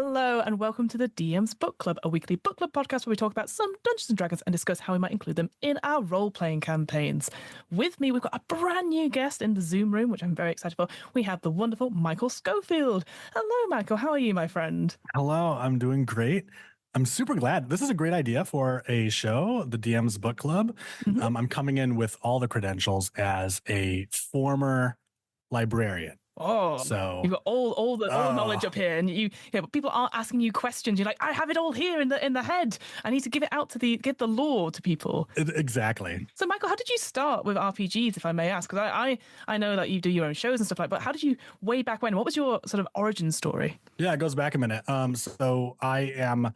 Hello and welcome to the DM's Book Club, a weekly book club podcast where we talk about some Dungeons and Dragons and discuss how we might include them in our role-playing campaigns. With me, we've got a brand new guest in the Zoom room, which I'm very excited for. We have the wonderful Michael Schofield. Hello, Michael. How are you, my friend? Hello, I'm doing great. I'm super glad. This is a great idea for a show, the DM's Book Club. I'm coming in with all the credentials as a former librarian. Oh, so you've got all the knowledge up here, and people aren't asking you questions. You're like, I have it all here in the head. I need to give it out to give the lore to people. Exactly. So, Michael, how did you start with RPGs, if I may ask? Because I know that you do your own shows and stuff like that, but how did you, way back when, what was your sort of origin story? Yeah, it goes back a minute. So I am,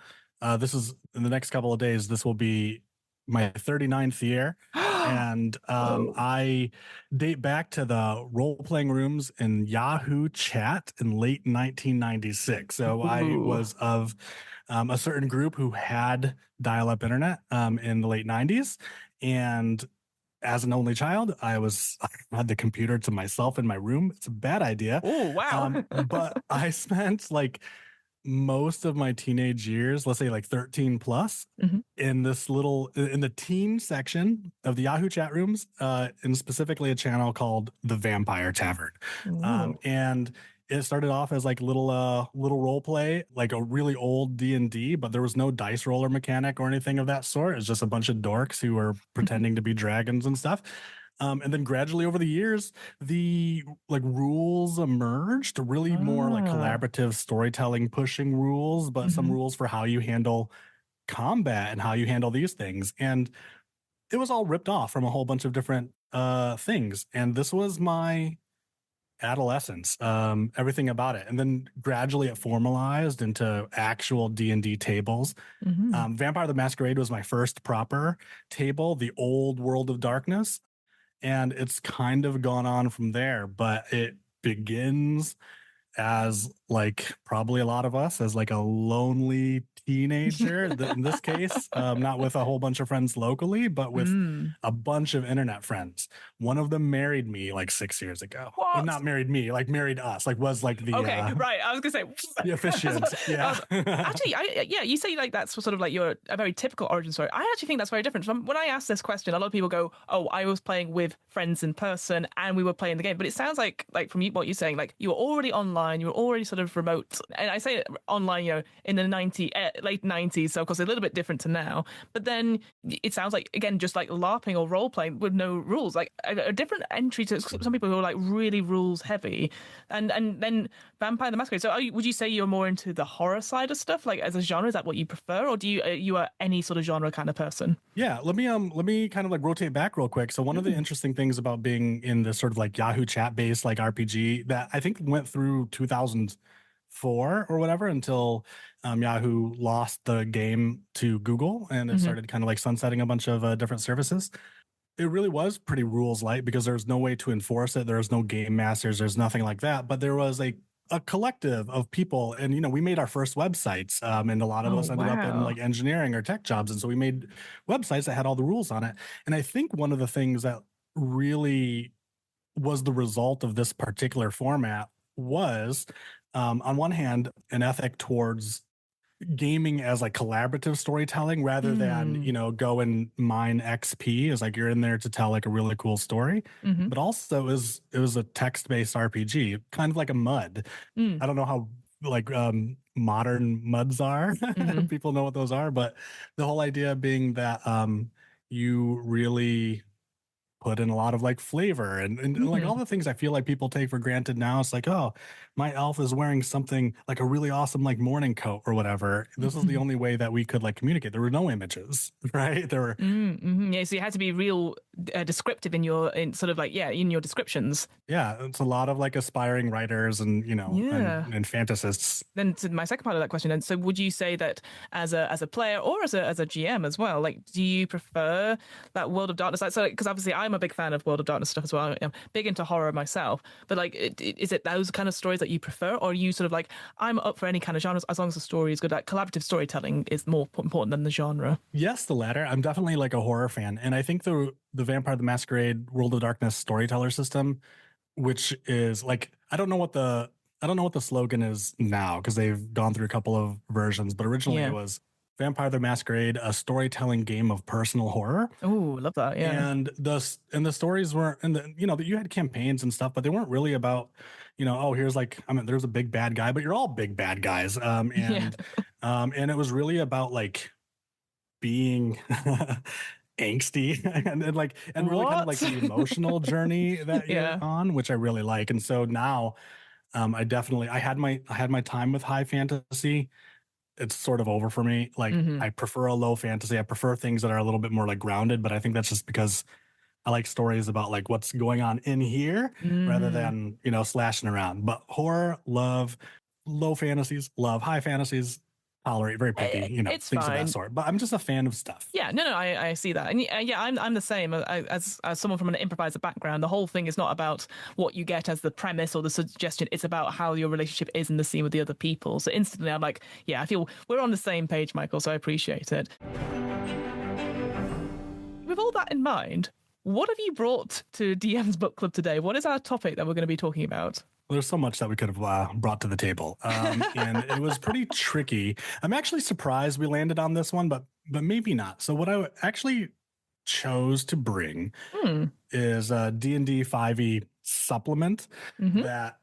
this is in the next couple of days, this will be my 39th year. And I date back to the role-playing rooms in Yahoo Chat in late 1996. So I was of a certain group who had dial-up internet in the late 90s. And as an only child, I had the computer to myself in my room. It's a bad idea. Oh, wow. But I spent most of my teenage years, let's say 13 plus, in the teen section of the Yahoo chat rooms, and specifically a channel called the Vampire Tavern. And it started off as little role play, like a really old D&D, but there was no dice roller mechanic or anything of that sort. It's just a bunch of dorks who were pretending to be dragons and stuff. And then gradually over the years, the rules emerged, really more collaborative storytelling, pushing rules, but some rules for how you handle combat and how you handle these things. And it was all ripped off from a whole bunch of different things. And this was my adolescence, everything about it. And then gradually it formalized into actual D&D tables. Vampire the Masquerade was my first proper table, the old World of Darkness. And it's kind of gone on from there, but it begins as probably a lot of us as a lonely teenager in this case, not with a whole bunch of friends locally, but with a bunch of internet friends. One of them married me 6 years ago. Well, not married me, married us, was the okay, right. I was gonna say the officiant. Yeah. Actually, you say that's sort of your a very typical origin story. I actually think that's very different. When I ask this question, a lot of people go, "Oh, I was playing with friends in person, and we were playing the game." But it sounds like from what you're saying, you were already online, you were already sort of remote. And I say online, in the late 90s, so of course a little bit different to now. But then it sounds like, again, just LARPing or role playing with no rules, a different entry to some people who are really rules heavy. And then Vampire the Masquerade. So would you say you're more into the horror side of stuff, as a genre? Is that what you prefer, or do you are any sort of genre kind of person? Yeah, let me kind of rotate back real quick. So one of the interesting things about being in this sort of Yahoo chat based RPG that I think went through 2004 or whatever until Yahoo lost the game to Google and it started kind of sunsetting a bunch of different services. It really was pretty rules light because there's no way to enforce it. There's no game masters. There's nothing like that. But there was a collective of people, and we made our first websites, and a lot of us ended up in engineering or tech jobs, and so we made websites that had all the rules on it. And I think one of the things that really was the result of this particular format was, on one hand, an ethic towards gaming as collaborative storytelling rather than go and mine XP as you're in there to tell a really cool story, but also it was a text-based RPG, kind of like a MUD. I don't know how modern MUDs are. People know what those are, but the whole idea being that you really put in a lot of flavor and all the things I feel people take for granted now. It's oh, my elf is wearing something a really awesome morning coat or whatever. This is the only way that we could communicate. There were no images, right? There were yeah, so you had to be real descriptive in your in your descriptions. Yeah, it's a lot of aspiring writers and and fantasists. Then to my second part of that question, and so would you say that as a player or as a GM as well, do you prefer that World of Darkness? So because obviously I'm a big fan of World of Darkness stuff as well. I'm big into horror myself, but is it those kind of stories that you prefer, or are you sort of I'm up for any kind of genres as long as the story is good? Collaborative storytelling is more important than the genre. Yes, the latter. I'm definitely a horror fan, and I think the Vampire the Masquerade World of Darkness storyteller system, which is I don't know what the I don't know what the slogan is now because they've gone through a couple of versions, but originally it Yeah. was Vampire the Masquerade, a storytelling game of personal horror. Oh, love that. Yeah. And the stories weren't, and the, you had campaigns and stuff, but they weren't really about, oh, here's like, I mean, there's a big bad guy, but you're all big bad guys. Yeah. And it was really about like being angsty and really kind of like What? the emotional journey that you're Yeah. on, which I really like. And so now I had my time with high fantasy. It's sort of over for me. Like Hmm. I prefer a low fantasy. I prefer things that are a little bit more like grounded, but I think that's just because I like stories about like what's going on in here rather Hmm. than, slashing around. But horror, love, low fantasies, love high fantasies, tolerate, very picky, It's things of that fine. sort. But I'm just a fan of stuff. Yeah, no, I see that, and yeah, I'm the same. As someone from an improviser background, the whole thing is not about what you get as the premise or the suggestion. It's about how your relationship is in the scene with the other people. So instantly, I'm like, yeah, I feel we're on the same page, Michael. So I appreciate it. With all that in mind, what have you brought to DM's book club today? What is our topic that we're going to be talking about? Well, there's so much that we could have brought to the table, and it was pretty tricky. I'm actually surprised we landed on this one, but maybe not. So what I actually chose to bring Hmm. is a D&D 5e supplement Mm-hmm. that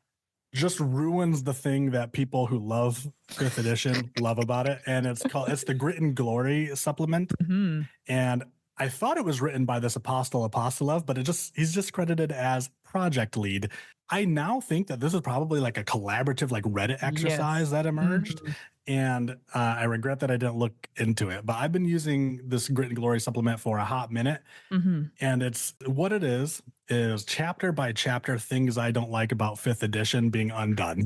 just ruins the thing that people who love 5th edition love about it, and it's the Grit and Glory supplement. Mm-hmm. And I thought it was written by this Apostle Apostolov, but he's just credited as project lead. I now think that this is probably like a collaborative like Reddit Yes. exercise that emerged. Mm-hmm. And I regret that I didn't look into it, but I've been using this Grit and Glory supplement for a hot minute. Mm-hmm. And it's what it is chapter by chapter things I don't like about 5th edition being undone.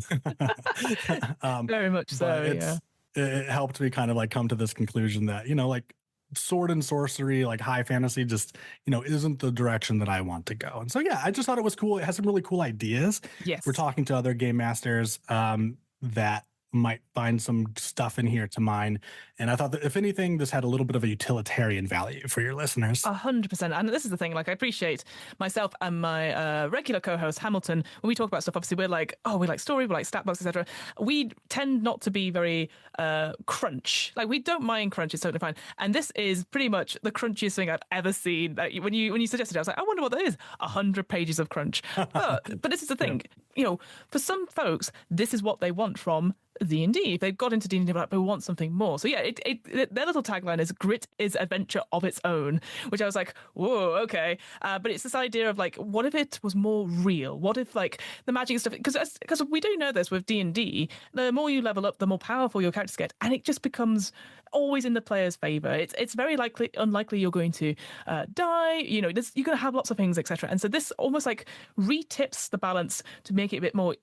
um, Very much but so. Yeah. it helped me kind of like come to this conclusion that, like sword and sorcery, like high fantasy, just, isn't the direction that I want to go. And so, yeah, I just thought it was cool. It has some really cool ideas. We're Yes. talking to other game masters that might find some stuff in here to mine. And I thought that if anything, this had a little bit of a utilitarian value for your listeners. 100%. And this is the thing, like, I appreciate myself and my regular co-host Hamilton, when we talk about stuff, obviously we're like, oh, we like story, we like stat blocks, etc. We tend not to be very crunch. Like, we don't mind crunch, it's totally fine. And this is pretty much the crunchiest thing I've ever seen. Like, when you suggested it, I was like, I wonder what that is. 100 pages of crunch. But this is the thing, for some folks, this is what they want from D&D. If they've got into D&D, but we want something more. So yeah, their little tagline is "Grit is adventure of its own," which I was like, whoa, okay. But it's this idea of like, what if it was more real? What if like the magic and stuff? Because we do know this with D&D, the more you level up, the more powerful your characters get, and it just becomes always in the player's favor. It's very unlikely you're going to die. You're going to have lots of things, etc. And so this almost like retips the balance to make it a bit more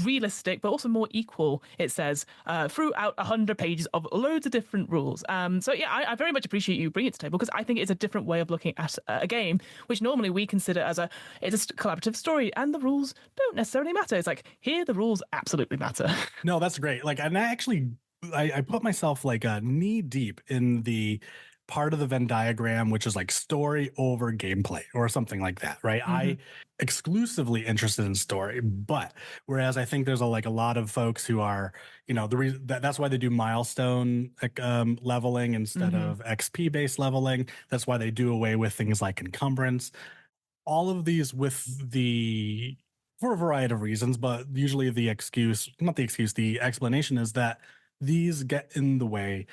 realistic, but also more equal. It says throughout 100 pages of loads of different rules. So yeah, I very much appreciate you bringing it to the table because I think it's a different way of looking at a game, which normally we consider as it's a collaborative story, and the rules don't necessarily matter. It's like here the rules absolutely matter. No, that's great. Like, and I put myself like knee deep in the part of the Venn diagram, which is like story over gameplay or something like that, right? Mm-hmm. I exclusively interested in story, but whereas I think there's a lot of folks who are, the reason that's why they do milestone leveling instead Mm-hmm. of XP based leveling. That's why they do away with things like encumbrance. All of these for a variety of reasons, but usually the explanation is that these get in the way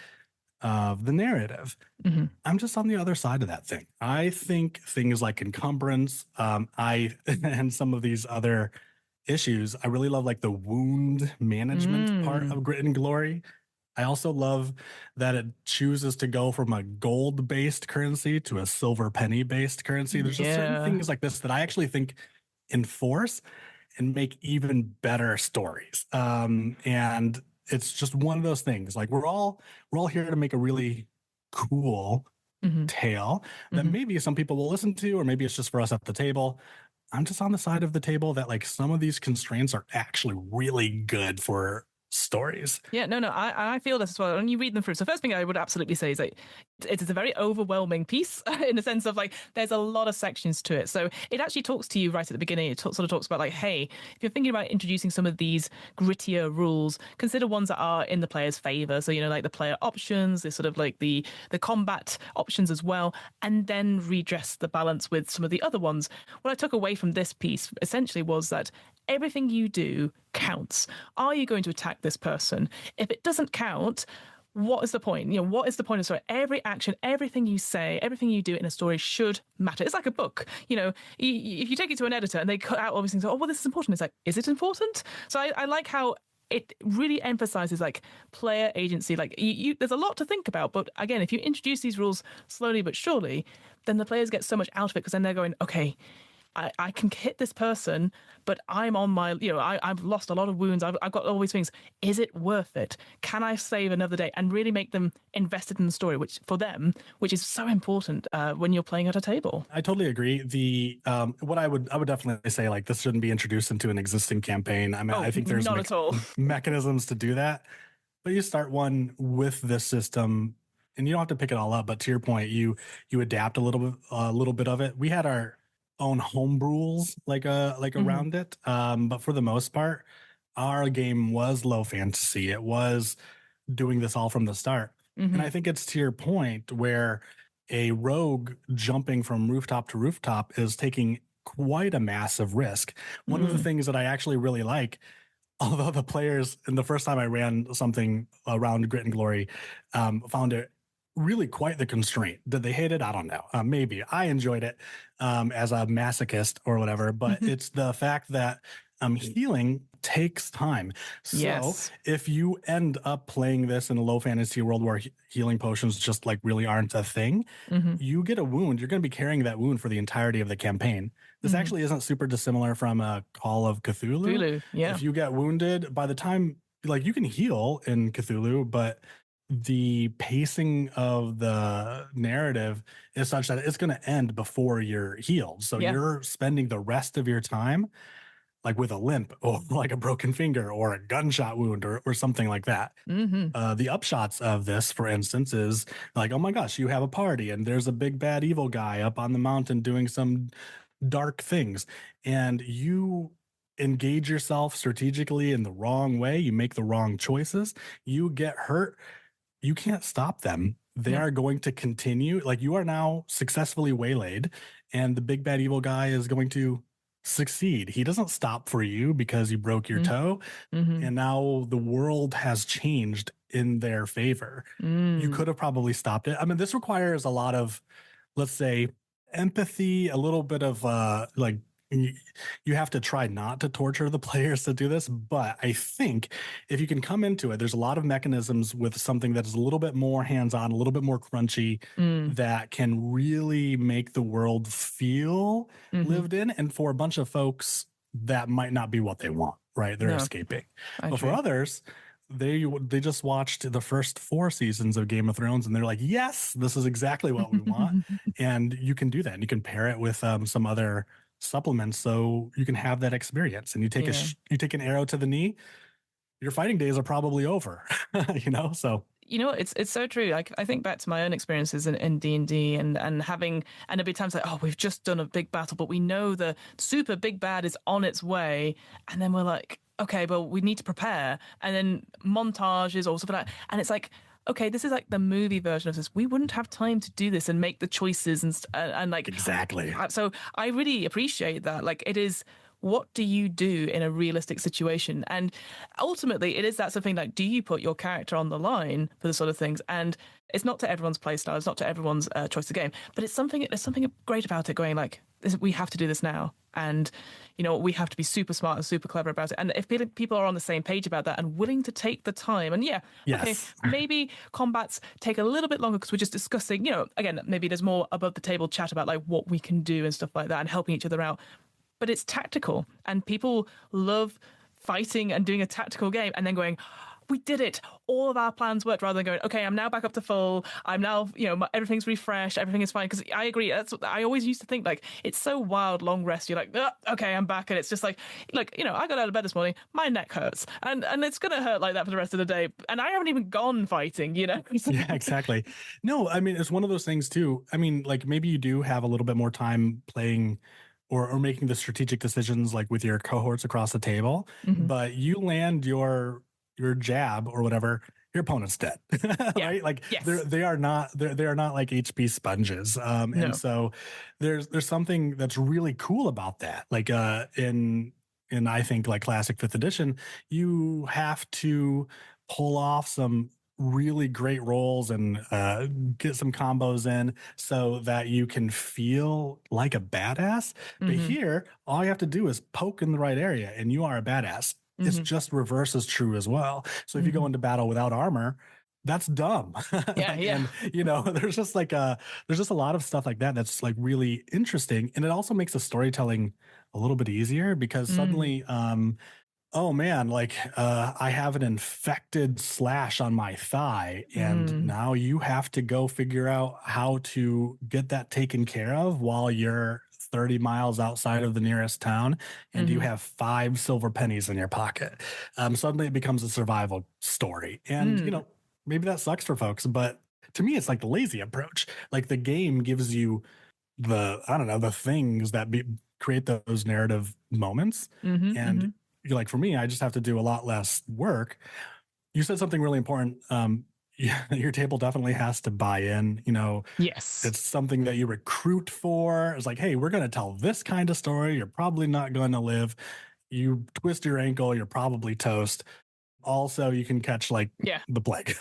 of the narrative. Mm-hmm. I'm just on the other side of that thing. I think things like encumbrance, and some of these other issues, I really love like the wound management part of Grit and Glory. I also love that it chooses to go from a gold-based currency to a silver penny-based currency. There's just certain things like this that I actually think enforce and make even better stories. And it's just one of those things. Like we're all here to make a really cool Mm-hmm. tale that maybe some people will listen to, or maybe it's just for us at the table. I'm just on the side of the table that like some of these constraints are actually really good for stories. Yeah, no, I feel this as well. And you read them through. So first thing I would absolutely say is like it is a very overwhelming piece in the sense of like there's a lot of sections to it. So it actually talks to you right at the beginning. It sort of talks about like, hey, if you're thinking about introducing some of these grittier rules, consider ones that are in the player's favor. So like the player options, there's sort of like the combat options as well, and then redress the balance with some of the other ones. What I took away from this piece essentially was that everything you do counts. Are you going to attack this person? If it doesn't count, what is the point? What is the point of a story? Every action, everything you say, everything you do in a story should matter. It's like a book. If you take it to an editor and they cut out all these things, oh, well, this is important. It's like, is it important? So I like how it really emphasizes like player agency. Like there's a lot to think about. But again, if you introduce these rules slowly but surely, then the players get so much out of it because then they're going, okay, I can hit this person, but I'm on my, I've lost a lot of wounds. I've got all these things. Is it worth it? Can I save another day? And really make them invested in the story, which is so important when you're playing at a table. I totally agree. What I would definitely say, like, this shouldn't be introduced into an existing campaign. I mean, I think there's not at all mechanisms to do that, but you start one with this system. And you don't have to pick it all up, but to your point, you adapt a little bit of it. We had our own home rules around it, but for the most part, our game was low fantasy. It was doing this all from the start, and I think it's to your point where a rogue jumping from rooftop to rooftop is taking quite a massive risk. One of the things that I actually really like, although the players, in the first time I ran something around Grit and Glory, found it really quite the constraint. Did they hate it? I don't know. Maybe. I enjoyed it as a masochist or whatever, but it's the fact that healing takes time. So if you end up playing this in a low fantasy world where healing potions just like really aren't a thing, you get a wound, you're going to be carrying that wound for the entirety of the campaign. This actually isn't super dissimilar from a Call of Cthulhu. If you get wounded, by the time, like, you can heal in Cthulhu, but the pacing of the narrative is such that it's going to end before you're healed. So you're spending the rest of your time like with a limp or like a broken finger or a gunshot wound or something like that. The upshots of this, for instance, is like, oh my gosh, you have a party and there's a big bad evil guy up on the mountain doing some dark things, and you engage yourself strategically in the wrong way. You make the wrong choices. You get hurt. You can't stop them. They are going to continue. Like, you are now successfully waylaid, and the big bad evil guy is going to succeed. He doesn't stop for you because you broke your toe, and now the world has changed in their favor. You could have probably stopped it. I mean, this requires a lot of, let's say, empathy, a little bit of like, you have to try not to torture the players to do this, but I think if you can come into it, there's a lot of mechanisms with something that is a little bit more hands-on, a little bit more crunchy, that can really make the world feel lived in. And for a bunch of folks, that might not be what they want, right? They're escaping. But for others, they just watched the first 4 seasons of Game of Thrones and they're like, yes, this is exactly what we want. And you can do that. And you can pair it with some other supplements so you can have that experience. And you take you take an arrow to the knee, your fighting days are probably over. So it's so true. Like, I think back to my own experiences in D&D and there'll be times like, oh, we've just done a big battle, but we know the super big bad is on its way, and then we're like, okay, but we need to prepare, and then montages or something like that. And it's like, okay, this is like the movie version of this. We wouldn't have time to do this and make the choices and like, exactly. So I really appreciate that. Like, it is, what do you do in a realistic situation? And ultimately, it is that sort of thing, like, do you put your character on the line for the sort of things? And it's not to everyone's playstyle, it's not to everyone's choice of game, but there's something great about it, going like, we have to do this now. And, we have to be super smart and super clever about it. And if people are on the same page about that and willing to take the time, and okay, maybe combats take a little bit longer because we're just discussing, again, maybe there's more above the table chat about like what we can do and stuff like that and helping each other out. But it's tactical, and people love fighting and doing a tactical game and then going, we did it. All of our plans worked, rather than going, okay, I'm now back up to full. I'm now, everything's refreshed. Everything is fine. Because I agree. That's what I always used to think. Like, it's so wild, long rest. You're like, okay, I'm back. And it's just like, I got out of bed this morning. My neck hurts. And it's going to hurt like that for the rest of the day. And I haven't even gone fighting, Yeah, exactly. No, I mean, it's one of those things too. I mean, like maybe you do have a little bit more time playing or making the strategic decisions like with your cohorts across the table, Mhm. but you land your jab or whatever, your opponent's dead. Yeah. Right? Like Yes. they are not they are not like HP sponges. No. And so there's something that's really cool about that. Like in I think like classic fifth edition, you have to pull off some really great rolls and get some combos in so that you can feel like a badass. But Mhm. here, all you have to do is poke in the right area and you are a badass. It's Mhm. just reverse is true as well. So if you go Mhm. into battle without armor, that's dumb. Yeah. Like, Yeah. and there's just like there's just a lot of stuff like that that's like really interesting. And it also makes the storytelling a little bit easier because Mm. suddenly oh man, like I have an infected slash on my thigh, and Mm. now you have to go figure out how to get that taken care of while you're 30 miles outside of the nearest town and you Mhm. have 5 silver pennies in your pocket. Suddenly it becomes a survival story. And, Mm. maybe that sucks for folks, but to me, it's like the lazy approach. Like the game gives you I don't know, the things that create those narrative moments. Mhm. And Mhm. like for me, I just have to do a lot less work. You said something really important. Yeah, your table definitely has to buy in. Yes. It's something that you recruit for. It's like, hey, we're going to tell this kind of story. You're probably not going to live. You twist your ankle, you're probably toast. Also, you can catch like Yeah. the plague,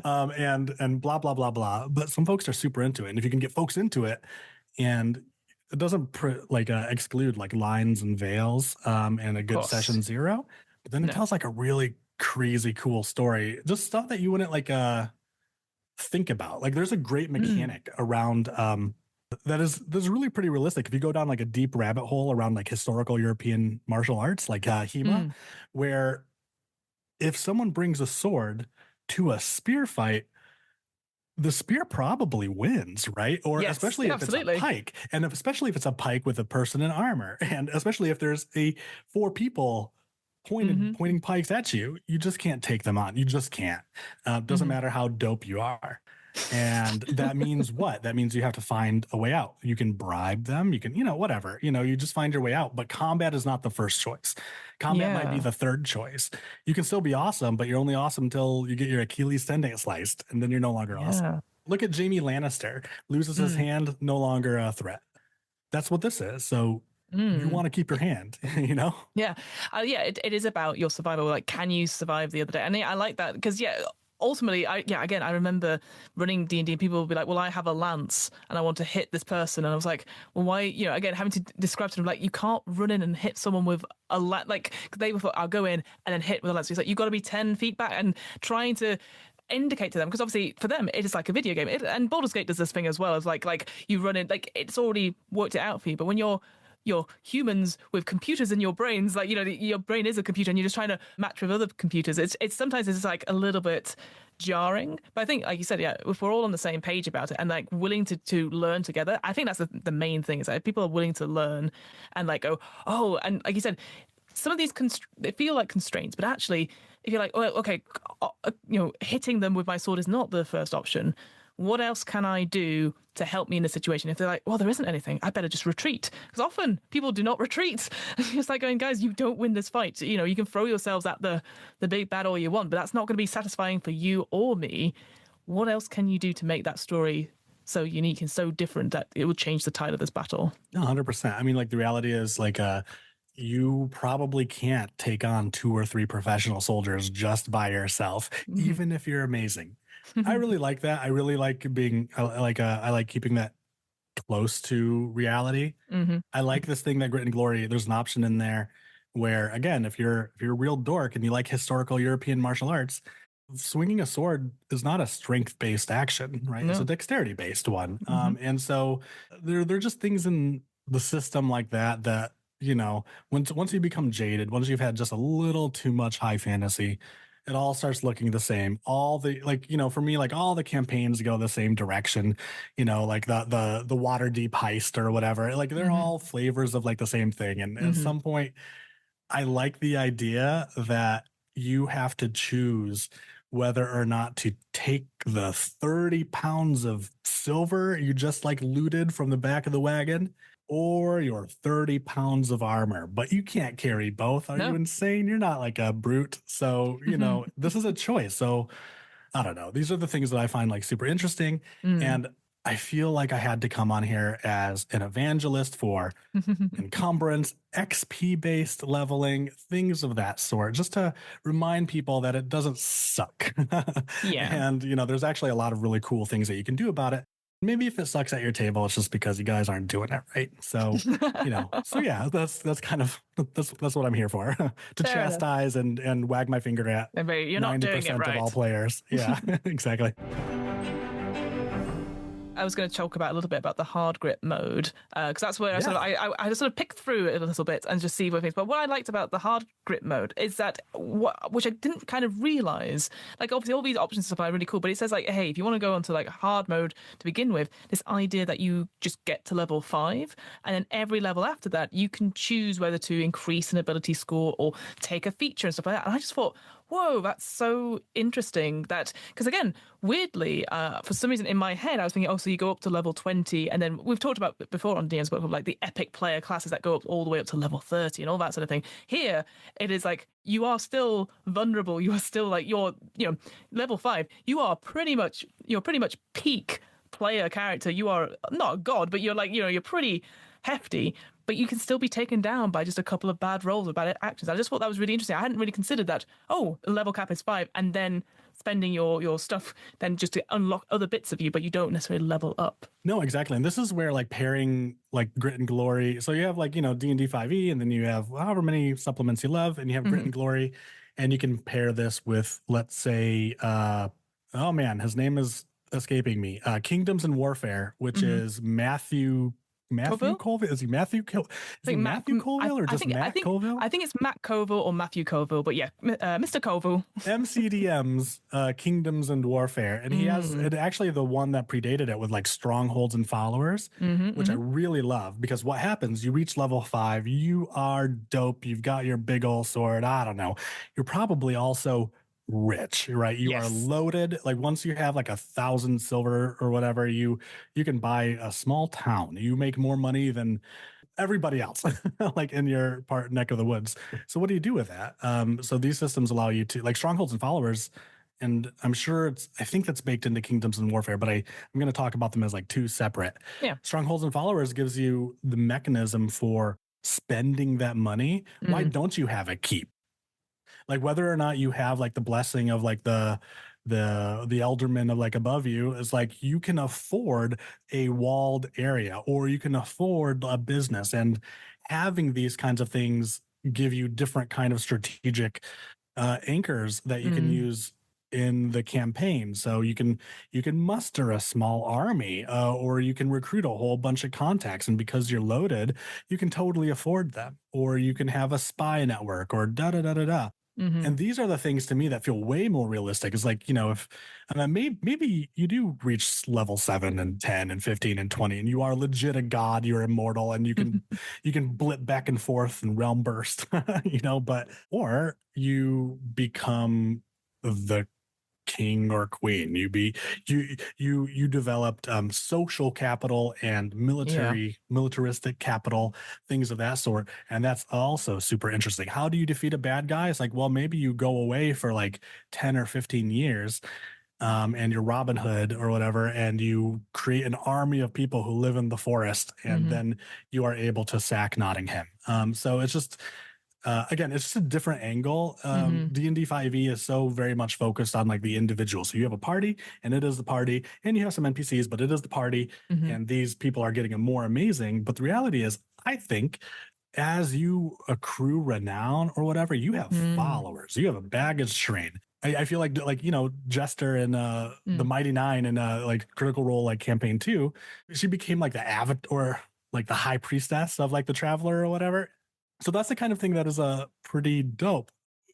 and blah blah blah blah. But some folks are super into it, and if you can get folks into it, and it doesn't exclude like lines and veils and a Of good course. session zero, but then it No. tells like a really crazy cool story, just stuff that you wouldn't think about. Like there's a great Mm. mechanic around that's really pretty realistic. If you go down like a deep rabbit hole around like historical European martial arts, like HEMA, Mm. where if someone brings a sword to a spear fight, the spear probably wins, right? Or Yes. especially Yeah, if it's a absolutely. pike, and especially if it's a pike with a person in armor, and especially if there's 4 people Mhm. pointing pikes at you, you just can't take them on. You just can't. Doesn't Mhm. matter how dope you are. And that means what? That means you have to find a way out. You can bribe them. You can, whatever. You just find your way out. But combat is not the first choice. Combat might be Yeah. the third choice. You can still be awesome, but you're only awesome until you get your Achilles tendon sliced, and then you're no longer awesome. Yeah. Look at Jamie Lannister, loses his Mm. hand, no longer a threat. That's what this is. So you Mm. want to keep your hand, you know? Yeah. Yeah, it is about your survival. Like, can you survive the other day? And I like that because, yeah, ultimately, again, I remember running D&D and people would be like, well, I have a lance and I want to hit this person. And I was like, well, why, again, having to describe to them, like, you can't run in and hit someone with a lance. Like, they thought, I'll go in and then hit with a lance. It's like, you've got to be 10 feet back and trying to indicate to them, because obviously for them it is like a video game, and Baldur's Gate does this thing as well, as like you run in, like it's already worked it out for you. But when you're humans with computers in your brains, like your brain is a computer and you're just trying to match with other computers, it's sometimes it's like a little bit jarring. But I think, like you said, yeah, if we're all on the same page about it and like willing to learn together, I think that's the main thing, is that if people are willing to learn and like go, oh, and like you said, some of these they feel like constraints, but actually, if you're like, oh, okay, hitting them with my sword is not the first option. What else can I do to help me in this situation? If they're like, well, there isn't anything, I better just retreat. Because often people do not retreat. It's like going, guys, you don't win this fight. You can throw yourselves at the big bad all you want, but that's not going to be satisfying for you or me. What else can you do to make that story so unique and so different that it will change the tide of this battle? 100%. I mean, like the reality is like you probably can't take on 2 or 3 professional soldiers just by yourself, Mm-hmm. even if you're amazing. I really like that. I really like I like keeping that close to reality. Mm-hmm. I like this thing that Grit and Glory, there's an option in there where, again, if you're a real dork and you like historical European martial arts, swinging a sword is not a strength based action, right? It's a No. dexterity based one. Mm-hmm. And so there are just things in the system like that once you become jaded, once you've had just a little too much high fantasy, it all starts looking the same. All the like, for me, like all the campaigns go the same direction. Like the water deep heist or whatever. Like they're Hmm. all flavors of like the same thing. And at Hmm. some point, I like the idea that you have to choose whether or not to take the 30 pounds of silver you just like looted from the back of the wagon or your 30 pounds of armor. But you can't carry both. Are you No. insane? You're not like a brute. So, this is a choice. So I don't know. These are the things that I find like super interesting. Mm. And I feel like I had to come on here as an evangelist for encumbrance, XP based leveling, things of that sort, just to remind people that it doesn't suck. Yeah. And, there's actually a lot of really cool things that you can do about it. Maybe if it sucks at your table, it's just because you guys aren't doing it right. So, so yeah, that's kind of that's what I'm here for. To Fair enough. chastise and wag my finger at You're not doing it 90% of all right. players. Yeah, exactly. I was going to talk about a little bit about the hard grip mode because that's where Yeah. I sort of picked through it a little bit and just see what things. But what I liked about the hard grip mode is that which I didn't kind of realize. Like obviously all these options and stuff are really cool, but it says like, hey, if you want to go onto like hard mode to begin with, this idea that you just get to level 5, and then every level after that you can choose whether to increase an ability score or take a feature and stuff like that. And I just thought, whoa, that's so interesting. That because again, weirdly, for some reason in my head, I was thinking, oh, so you go up to level 20, and then we've talked about before on DM's book of like the epic player classes that go up all the way up to level 30 and all that sort of thing. Here, it is like you are still vulnerable. You are still like level 5. You're pretty much peak player character. You are not a god, but you're like you're pretty hefty, but you can still be taken down by just a couple of bad rolls or bad actions. I just thought that was really interesting. I hadn't really considered that. Oh, level cap is 5, and then spending your stuff then just to unlock other bits of you, but you don't necessarily level up. No, exactly. And this is where like pairing like grit and glory. So you have like, D&D 5e, and then you have however many supplements you love, and you have grit Mm-hmm. and glory. And you can pair this with, let's say, oh man, his name is escaping me. Kingdoms and Warfare, which Mm-hmm. is Matthew Colville? Colville. Is he Matthew? I Is he think Matthew Colville or just Matt Colville? I think it's Matt Colville or Matthew Colville, but yeah, Mr. Colville. MCDM's Kingdoms and Warfare, and he has Mm. it actually the one that predated it with like strongholds and followers, Mm-hmm, which I mm-hmm. really love because what happens? You reach level 5, you are dope. You've got your big old sword. I don't know. You're probably also rich, right? You are Yes. loaded. Like once you have like 1,000 silver or whatever, you can buy a small town. You make more money than everybody else like in your neck of the woods. So what do you do with that? So these systems allow you to like strongholds and followers, and I think that's baked into Kingdoms and Warfare, but I'm going to talk about them as like two separate. Yeah. Strongholds and followers gives you the mechanism for spending that money. Why Mm-hmm. don't you have a keep? Like whether or not you have like the blessing of like the elderman of like above you is like you can afford a walled area or you can afford a business, and having these kinds of things give you different kind of strategic anchors that you can Mm. use in the campaign. So you can muster a small army, or you can recruit a whole bunch of contacts, and because you're loaded you can totally afford them, or you can have a spy network, or da da da da da. Mm-hmm. And these are the things to me that feel way more realistic. Is like, if maybe you do reach level 7 and 10 and 15 and 20, and you are legit a god, you're immortal, and you can blip back and forth and realm burst, but or you become the king or queen. You developed social capital and Yeah. militaristic capital, things of that sort, and that's also super interesting. How do you defeat a bad guy? It's like, well, maybe you go away for like 10 or 15 years, and you're Robin Hood or whatever, and you create an army of people who live in the forest, and Mm-hmm. then you are able to sack Nottingham. So it's just again, it's just a different angle. Mm-hmm. D&D 5e is so very much focused on like the individual. So you have a party, and it is the party, and you have some NPCs, but it is the party, Mm-hmm. and these people are getting a more amazing. But the reality is, I think as you accrue renown or whatever, you have Mm. followers, you have a baggage train. I feel like Jester and the Mm. Mighty Nine and like Critical Role like campaign 2, she became like the avatar or like the high priestess of like the Traveler or whatever. So that's the kind of thing that is pretty dope.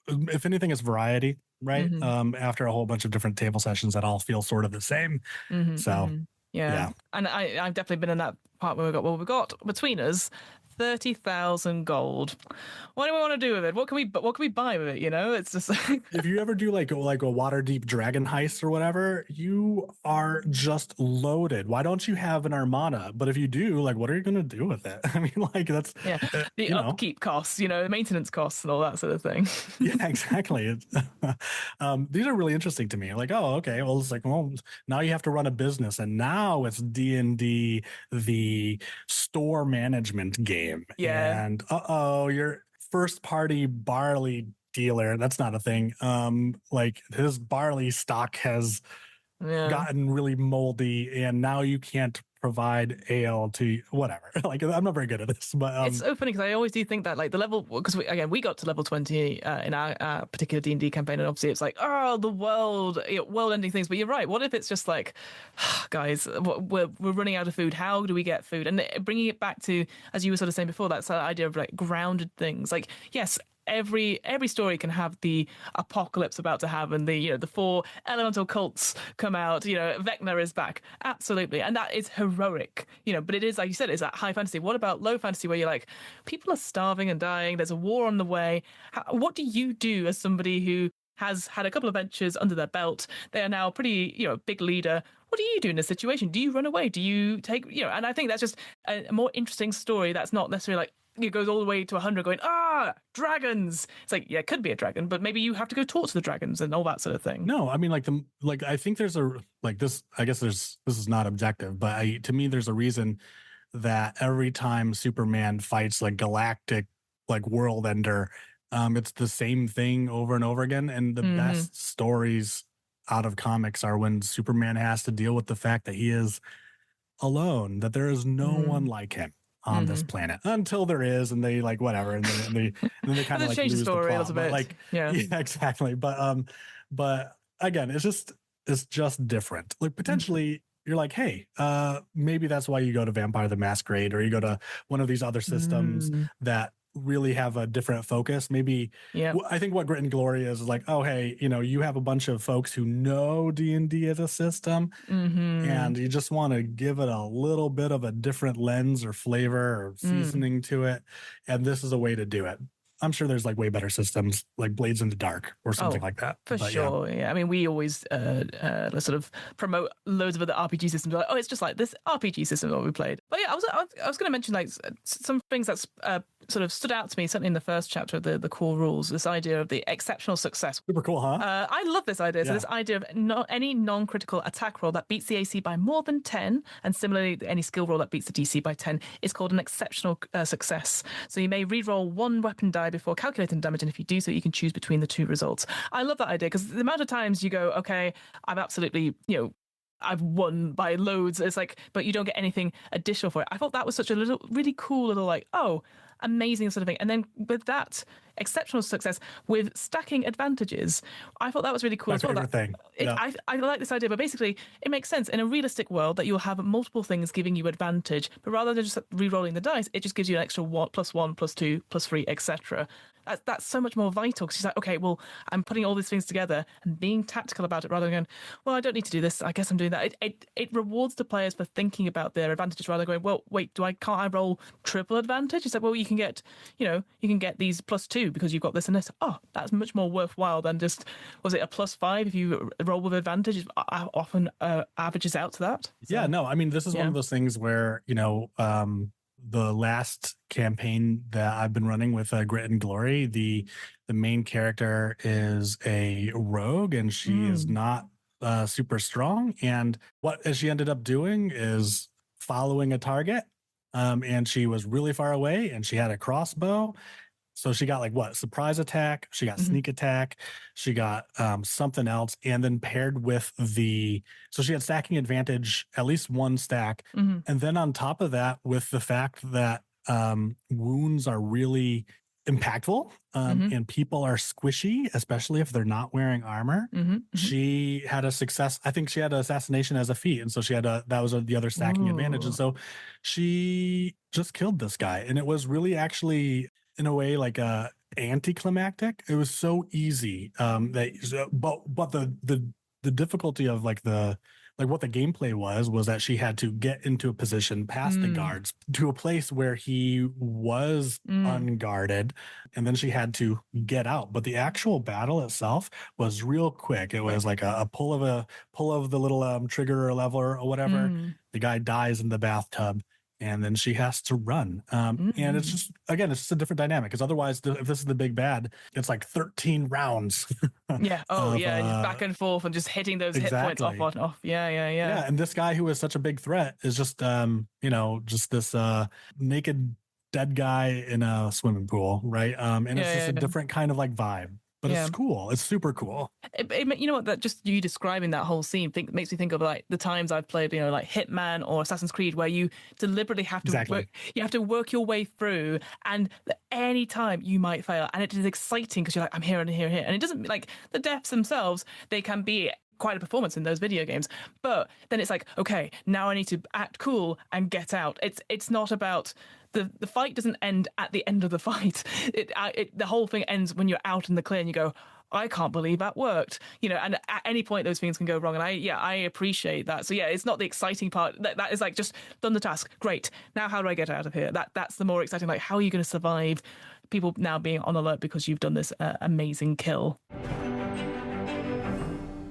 If anything, it's variety. right? Hmm. After a whole bunch of different table sessions that all feel sort of the same. Hmm. So Hmm. Yeah, yeah. and I've definitely been in that part where we got between us 30,000 gold. What do we want to do with it? What can we buy with it? You know, it's just If you ever do like a water deep dragon heist or whatever, you are just loaded. Why don't you have an armada? But if you do, like, what are you going to do with it? I mean, like, that's yeah, the you know, upkeep costs, you know, maintenance costs and all that sort of thing. yeah, exactly. These are really interesting to me. Like, oh, okay, well, it's like, well, now you have to run a business, and now it's D&D, the store management game, Yeah, and oh, your first party barley dealer. That's not a thing. Like his barley stock has yeah. gotten really moldy, and now you can't provide ale to whatever. Like, I'm not very good at this, but It's so funny because I always do think that like the level because we got to level 20 in our particular D&D campaign, and obviously it's like, oh, the world, you know, world ending things. But you're right, what if it's just like, guys, we're running out of food, how do we get food? And bringing it back to, as you were sort of saying before, that's that idea of like grounded things. Like, yes, every story can have the apocalypse about to happen, the, you know, the four elemental cults come out, you know, Vecna is back, absolutely, and that is heroic, you know. But it is, like you said, it's that high fantasy. What about low fantasy where you're like, people are starving and dying, there's a war on the way? What do you do as somebody who has had a couple of ventures under their belt? They are now pretty, you know, big leader. What do you do in this situation? Do you run away? Do you take, you know? And I think that's just a more interesting story that's not necessarily like it goes all the way to 100 going, dragons. It's like, yeah, it could be a dragon, but maybe you have to go talk to the dragons and all that sort of thing. no, I mean, like I think there's a like this. I guess this is not objective, but to me there's a reason that every time Superman fights like galactic like world ender, it's the same thing over and over again. And the Mm-hmm. best stories out of comics are when Superman has to deal with the fact that he is alone, that there is no one Mm-hmm. like him on this Mm-hmm. planet until there is, and they like whatever, and they And kind of then like change the lose the story a plot. little But bit. like, Yeah. yeah, exactly. But again, it's just different. Like Mm-hmm. potentially you're like, hey, maybe that's why you go to Vampire the Masquerade, or you go to one of these other systems Mm. that really have a different focus. Maybe Yeah. I think what Grit and Glory is like, oh hey, you know, you have a bunch of folks who know D&D as a system, Mm-hmm. and you just want to give it a little bit of a different lens or flavor or Mm. seasoning to it, and this is a way to do it. I'm sure there's like way better systems like Blades in the Dark or something Oh, like that, for but yeah. sure. Yeah. I mean, we always sort of promote loads of other RPG systems. We're like, oh, it's just like this RPG system that we played. But yeah, I was going to mention like some things that's sort of stood out to me, certainly in the first chapter of the core rules. This idea of the exceptional success. Super cool, huh? I love this idea. So Yeah. this idea of any non-critical attack roll that beats the AC by more than 10, and similarly any skill roll that beats the DC by 10, is called an exceptional success. So you may re-roll one weapon die before calculating damage, and if you do so, you can choose between the two results. I love that idea because the amount of times you go, okay, I've absolutely, you know, I've won by loads. It's like, but you don't get anything additional for it. I thought that was such a little, really cool little like, oh, amazing sort of thing. And then with that exceptional success with stacking advantages, I thought that was really cool My as well. favorite thing. Yeah. I like this idea, but basically it makes sense in a realistic world that you'll have multiple things giving you advantage, but rather than just re-rolling the dice, it just gives you an extra one, plus two, plus three, etc. That's so much more vital because she's like, okay, well, I'm putting all these things together and being tactical about it rather than going, well, I don't need to do this. I guess I'm doing that. It rewards the players for thinking about their advantages rather than going, well, wait, can't I roll triple advantage? It's like, well, you can get, you know, you can get these plus two because you've got this and this. Oh, that's much more worthwhile than just, was it a plus five if you roll with advantage? Often averages out to that. Yeah, So, no, I mean, this is one yeah. of those things where, you know, the last campaign that I've been running with Grit and Glory, the main character is a rogue, and she is Mm, not super strong. And what she ended up doing is following a target, and she was really far away, and she had a crossbow. So she got like what, surprise attack, she got mhm, sneak attack, she got something else, and then paired with so she had stacking advantage, at least one stack, mhm, and then on top of that, with the fact that wounds are really impactful, mhm, and people are squishy, especially if they're not wearing armor. mhm, mhm. She had a success. I think she had assassination as a feat, and so she had that was the other stacking advantage, and Ooh. so she just killed this guy, and it was really actually in a way like anticlimactic. It was so easy but the difficulty of like what the gameplay was that she had to get into a position past the Mm, guards to a place where he was mm. unguarded, and then she had to get out. But the actual battle itself was real quick. It was Quick. like a pull of the little trigger or lever or whatever. Mm, The guy dies in the bathtub, and then she has to run. And it's mm. just, again, it's just a different dynamic, because otherwise, if this is the big bad, it's like 13 rounds Yeah. Oh, of yeah. Just back and forth and just hitting those hit points off exactly. on off. Yeah, yeah, yeah. Yeah, and this guy who is such a big threat is just just this naked dead guy in a swimming pool, right? And it's just Yeah, a yeah, different kind of like vibe, but yeah. it's cool. It's super cool. You know what? That just you describing that whole scene makes me think of like the times I've played, like Hitman or Assassin's Creed, where you deliberately have to work. Exactly. You have to work your way through, and at any time you might fail, and it is exciting because you're like, I'm here and here and here, and it doesn't like the deaths themselves. They can be quite a performance in those video games, but then it's like, okay, now I need to act cool and get out. It's not about the fight doesn't end at the end of the fight. The whole thing ends when you're out in the clear and you go, I can't believe that worked. And at any point those things can go wrong. And I appreciate that. So yeah, it's not the exciting part. That is like just done the task. Great. Now how do I get out of here? That's the more exciting. Like, how are you going to survive? People now being on alert because you've done this amazing kill.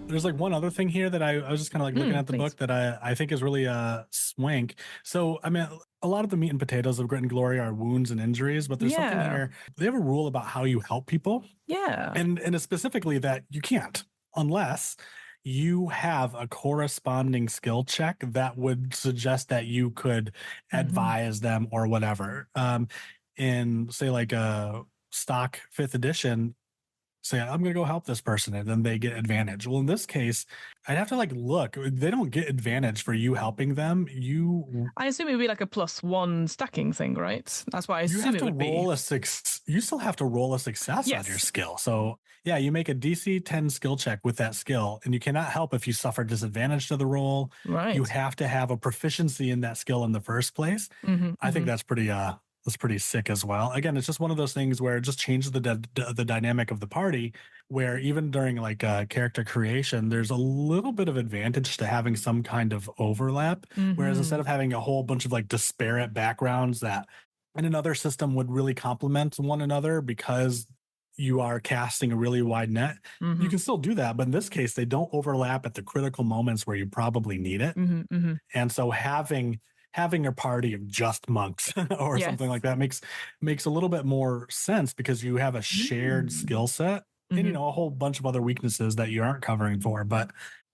There's like one other thing here that I was just kind of like looking at the Please. book that I think is really swank. So I mean, a lot of the meat and potatoes of Grit and Glory are wounds and injuries, but there's something Yeah. here. They have a rule about how you help people, Yeah. and it's specifically that you can't unless you have a corresponding skill check that would suggest that you could Mm-hmm. advise them or whatever. In say like a stock fifth edition, say I'm going to go help this person, and then they get advantage. Well, in this case, I'd have to like look. They don't get advantage for you helping them. I assume it would be like a +1 stacking thing, right? That's what I You assume have it to would be. roll a six. You still have to roll a success on your Yes. skill. So yeah, you make a DC 10 skill check with that skill, and you cannot help if you suffer disadvantage to the roll. You Right. have to have a proficiency in that skill in the first place. Mm-hmm, I think mm-hmm. that's pretty sick as well. Again, it's just one of those things where it just changes the dynamic of the party, where even during like character creation, there's a little bit of advantage to having some kind of overlap. Whereas Mm-hmm. instead of having a whole bunch of like disparate backgrounds that in another system would really complement one another because you are casting a really wide net, you Mm-hmm. can still do that. But in this case, they don't overlap at the critical moments where you probably need it. Mm-hmm. Mm-hmm. And so having a party of just monks or something Yes. like that makes a little bit more sense, because you have a shared Mm. skill set and Mm-hmm. a whole bunch of other weaknesses that you aren't covering for. But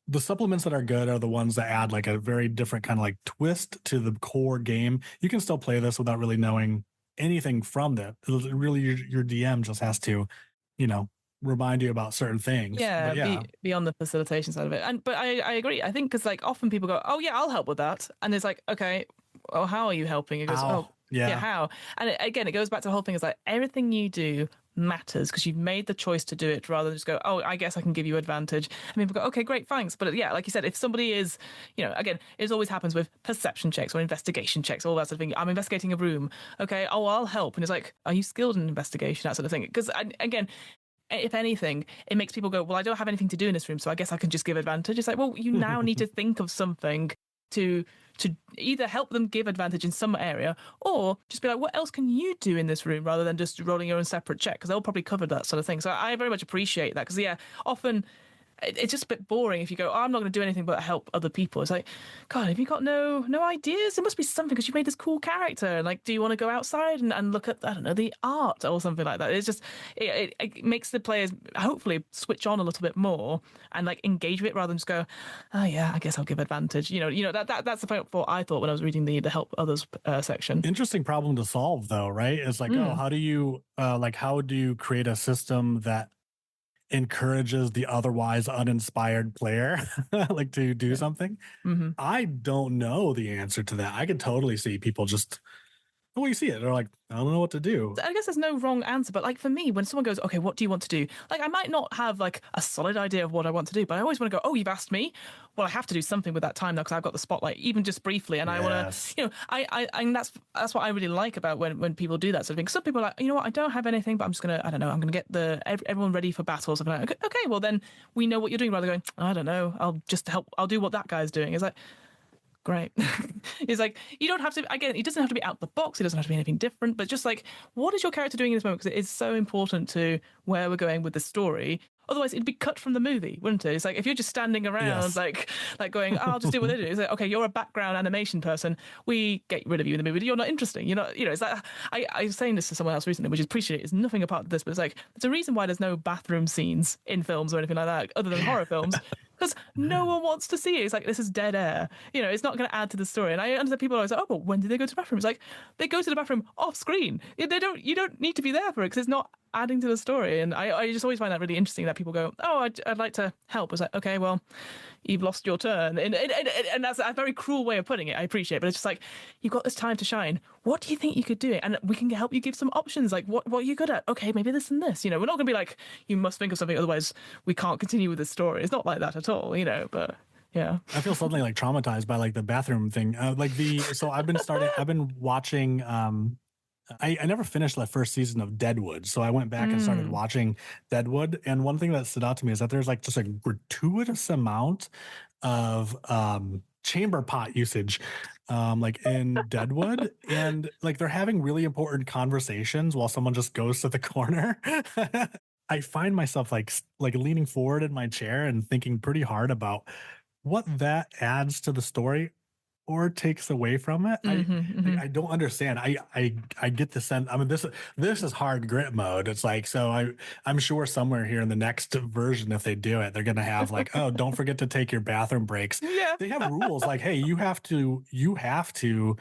the supplements that are good are the ones that add like a very different kind of like twist to the core game. You can still play this without really knowing anything from that. Really, your DM just has to, you know, remind you about certain things. Yeah, But yeah, be on the facilitation side of it. But I agree. I think because like often people go, oh yeah, I'll help with that, and it's like, okay, well, how are you helping? It goes, oh ow, yeah, yeah. how? And again, it goes back to the whole thing is like everything you do matters because you've made the choice to do it rather than just go, oh, I guess I can give you advantage. I mean, people go, okay, great, thanks. But yeah, like you said, if somebody is, again, it always happens with perception checks or investigation checks, all that sort of thing. I'm investigating a room. Okay, oh, I'll help. And it's like, are you skilled in investigation? That sort of thing. Because again, if anything, it makes people go, well, I don't have anything to do in this room, so I guess I can just give advantage. It's like, well, you now need to think of something to either help them give advantage in some area or just be like, what else can you do in this room rather than just rolling your own separate check, because they'll probably cover that sort of thing. So I very much appreciate that because, yeah, often it's just a bit boring if you go, oh, I'm not going to do anything but help other people. It's like, God, have you got no ideas? There must be something because you made this cool character. And like, do you want to go outside and look at, I don't know, the art or something like that? It's just, it makes the players hopefully switch on a little bit more and like engage with it rather than just go, oh yeah, I guess I'll give advantage. That's the point what I thought when I was reading the help others section. Interesting problem to solve though, right? It's like, oh, Mm, how do you create a system that encourages the otherwise uninspired player like to do yeah. something? Mm-hmm. I don't know the answer to that. I could totally see people just well, you see it. They're like, I don't know what to do. I guess there's no wrong answer, but like for me, when someone goes, okay, what do you want to do? Like I might not have like a solid idea of what I want to do, but I always want to go, oh, you've asked me. Well, I have to do something with that time now because I've got the spotlight, even just briefly, and I want to, Yes. and that's what I really like about when people do that sort of thing. Some people are like, you know what, I don't have anything, but I'm just gonna, I don't know, I'm gonna get everyone ready for battle or something. Like, okay, well then we know what you're doing. Rather than going, I don't know, I'll just help, I'll do what that guy's doing. It's like, great. It's like, you don't have to, again, it doesn't have to be out the box, it doesn't have to be anything different, but just like, what is your character doing in this moment? Because it is so important to where we're going with the story. Otherwise, it'd be cut from the movie, wouldn't it? It's like if you're just standing around, Yes. like going, oh, I'll just do what they do. It's like, okay, you're a background animation person. We get rid of you in the movie. You're not interesting. You're not, it's like I was saying this to someone else recently, which is appreciate. It's nothing apart from this, but it's like there's a reason why there's no bathroom scenes in films or anything like that, other than horror films. Because no one wants to see it. It's like, this is dead air. It's not going to add to the story. And I understand people are always like, oh, but when did they go to the bathroom? It's like, they go to the bathroom off screen. You don't need to be there for it because it's not adding to the story. And I just always find that really interesting that people go, oh, I'd like to help. It's like, okay, well, you've lost your turn. And that's a very cruel way of putting it. I appreciate it. But it's just like, you've got this time to shine. What do you think you could do? And we can help you give some options. Like, what are you good at? Okay, maybe this and this. We're not going to be like, you must think of something, otherwise we can't continue with this story. It's not like that at all, but yeah. I feel suddenly like traumatized by like the bathroom thing. So I've been watching, I never finished the first season of Deadwood. So I went back and started watching Deadwood. And one thing that stood out to me is that there's like just a gratuitous amount of, chamber pot usage like in Deadwood, and like they're having really important conversations while someone just goes to the corner. I find myself like leaning forward in my chair and thinking pretty hard about what that adds to the story or takes away from it. I don't understand. I get the sense. I mean, this is hard grit mode. It's like, so I'm sure somewhere here in the next version, if they do it, they're gonna have like, oh, don't forget to take your bathroom breaks. Yeah. They have rules like, hey, you have to